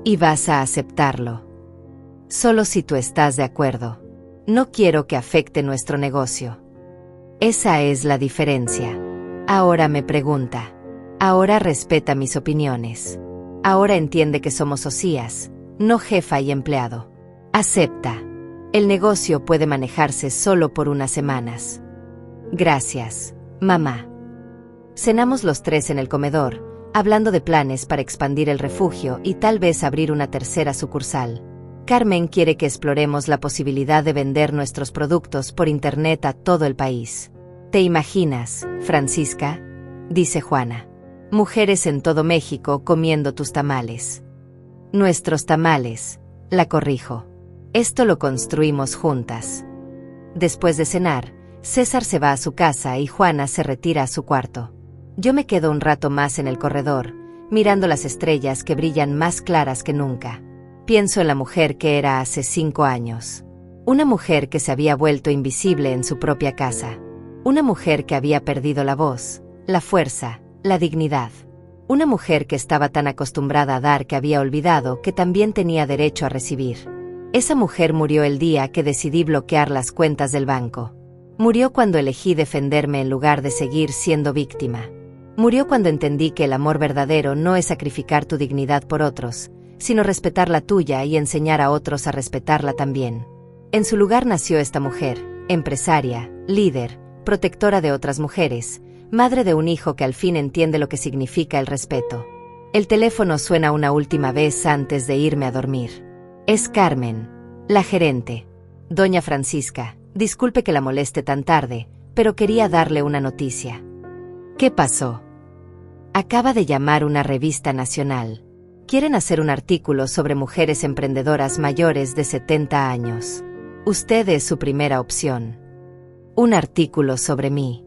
Y vas a aceptarlo. Solo si tú estás de acuerdo. No quiero que afecte nuestro negocio». Esa es la diferencia. Ahora me pregunta. Ahora respeta mis opiniones. Ahora entiende que somos socias, no jefa y empleado. Acepta. El negocio puede manejarse solo por unas semanas. Gracias, mamá. Cenamos los 3 en el comedor, hablando de planes para expandir el refugio y tal vez abrir una tercera sucursal. Carmen quiere que exploremos la posibilidad de vender nuestros productos por internet a todo el país. ¿Te imaginas, Francisca?, dice Juana. Mujeres en todo México comiendo tus tamales. Nuestros tamales, la corrijo. Esto lo construimos juntas. Después de cenar, César se va a su casa y Juana se retira a su cuarto. Yo me quedo un rato más en el corredor, mirando las estrellas que brillan más claras que nunca. Pienso en la mujer que era hace 5 años. Una mujer que se había vuelto invisible en su propia casa. Una mujer que había perdido la voz, la fuerza, la dignidad. Una mujer que estaba tan acostumbrada a dar que había olvidado que también tenía derecho a recibir. Esa mujer murió el día que decidí bloquear las cuentas del banco. Murió cuando elegí defenderme en lugar de seguir siendo víctima. Murió cuando entendí que el amor verdadero no es sacrificar tu dignidad por otros, sino respetar la tuya y enseñar a otros a respetarla también. En su lugar nació esta mujer, empresaria, líder, protectora de otras mujeres, madre de un hijo que al fin entiende lo que significa el respeto. El teléfono suena una última vez antes de irme a dormir. Es Carmen, la gerente. Doña Francisca, disculpe que la moleste tan tarde, pero quería darle una noticia. ¿Qué pasó? Acaba de llamar una revista nacional. Quieren hacer un artículo sobre mujeres emprendedoras mayores de 70 años. Usted es su primera opción. Un artículo sobre mí.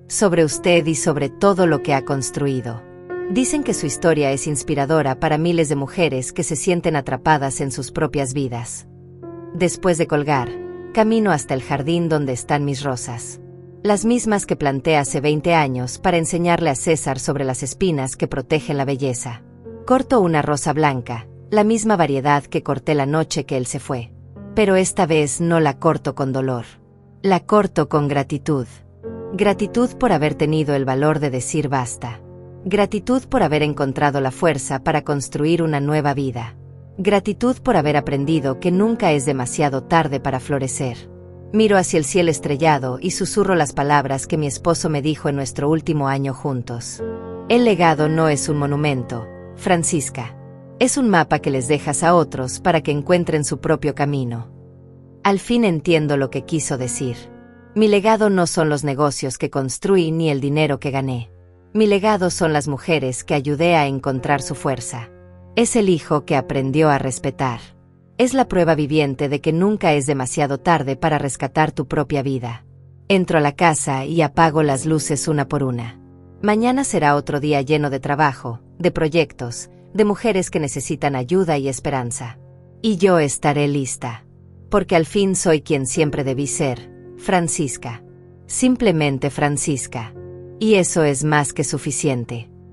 Sobre usted y sobre todo lo que ha construido. Dicen que su historia es inspiradora para miles de mujeres que se sienten atrapadas en sus propias vidas. Después de colgar, camino hasta el jardín donde están mis rosas. Las mismas que planté hace 20 años para enseñarle a César sobre las espinas que protegen la belleza. Corto una rosa blanca, la misma variedad que corté la noche que él se fue. Pero esta vez no la corto con dolor. La corto con gratitud. Gratitud por haber tenido el valor de decir basta. Gratitud por haber encontrado la fuerza para construir una nueva vida. Gratitud por haber aprendido que nunca es demasiado tarde para florecer. Miro hacia el cielo estrellado y susurro las palabras que mi esposo me dijo en nuestro último año juntos. El legado no es un monumento, Francisca. Es un mapa que les dejas a otros para que encuentren su propio camino. Al fin entiendo lo que quiso decir. Mi legado no son los negocios que construí ni el dinero que gané. Mi legado son las mujeres que ayudé a encontrar su fuerza. Es el hijo que aprendió a respetar. Es la prueba viviente de que nunca es demasiado tarde para rescatar tu propia vida. Entro a la casa y apago las luces una por una. Mañana será otro día lleno de trabajo, de proyectos, de mujeres que necesitan ayuda y esperanza. Y yo estaré lista. Porque al fin soy quien siempre debí ser, Francisca. Simplemente Francisca. Y eso es más que suficiente.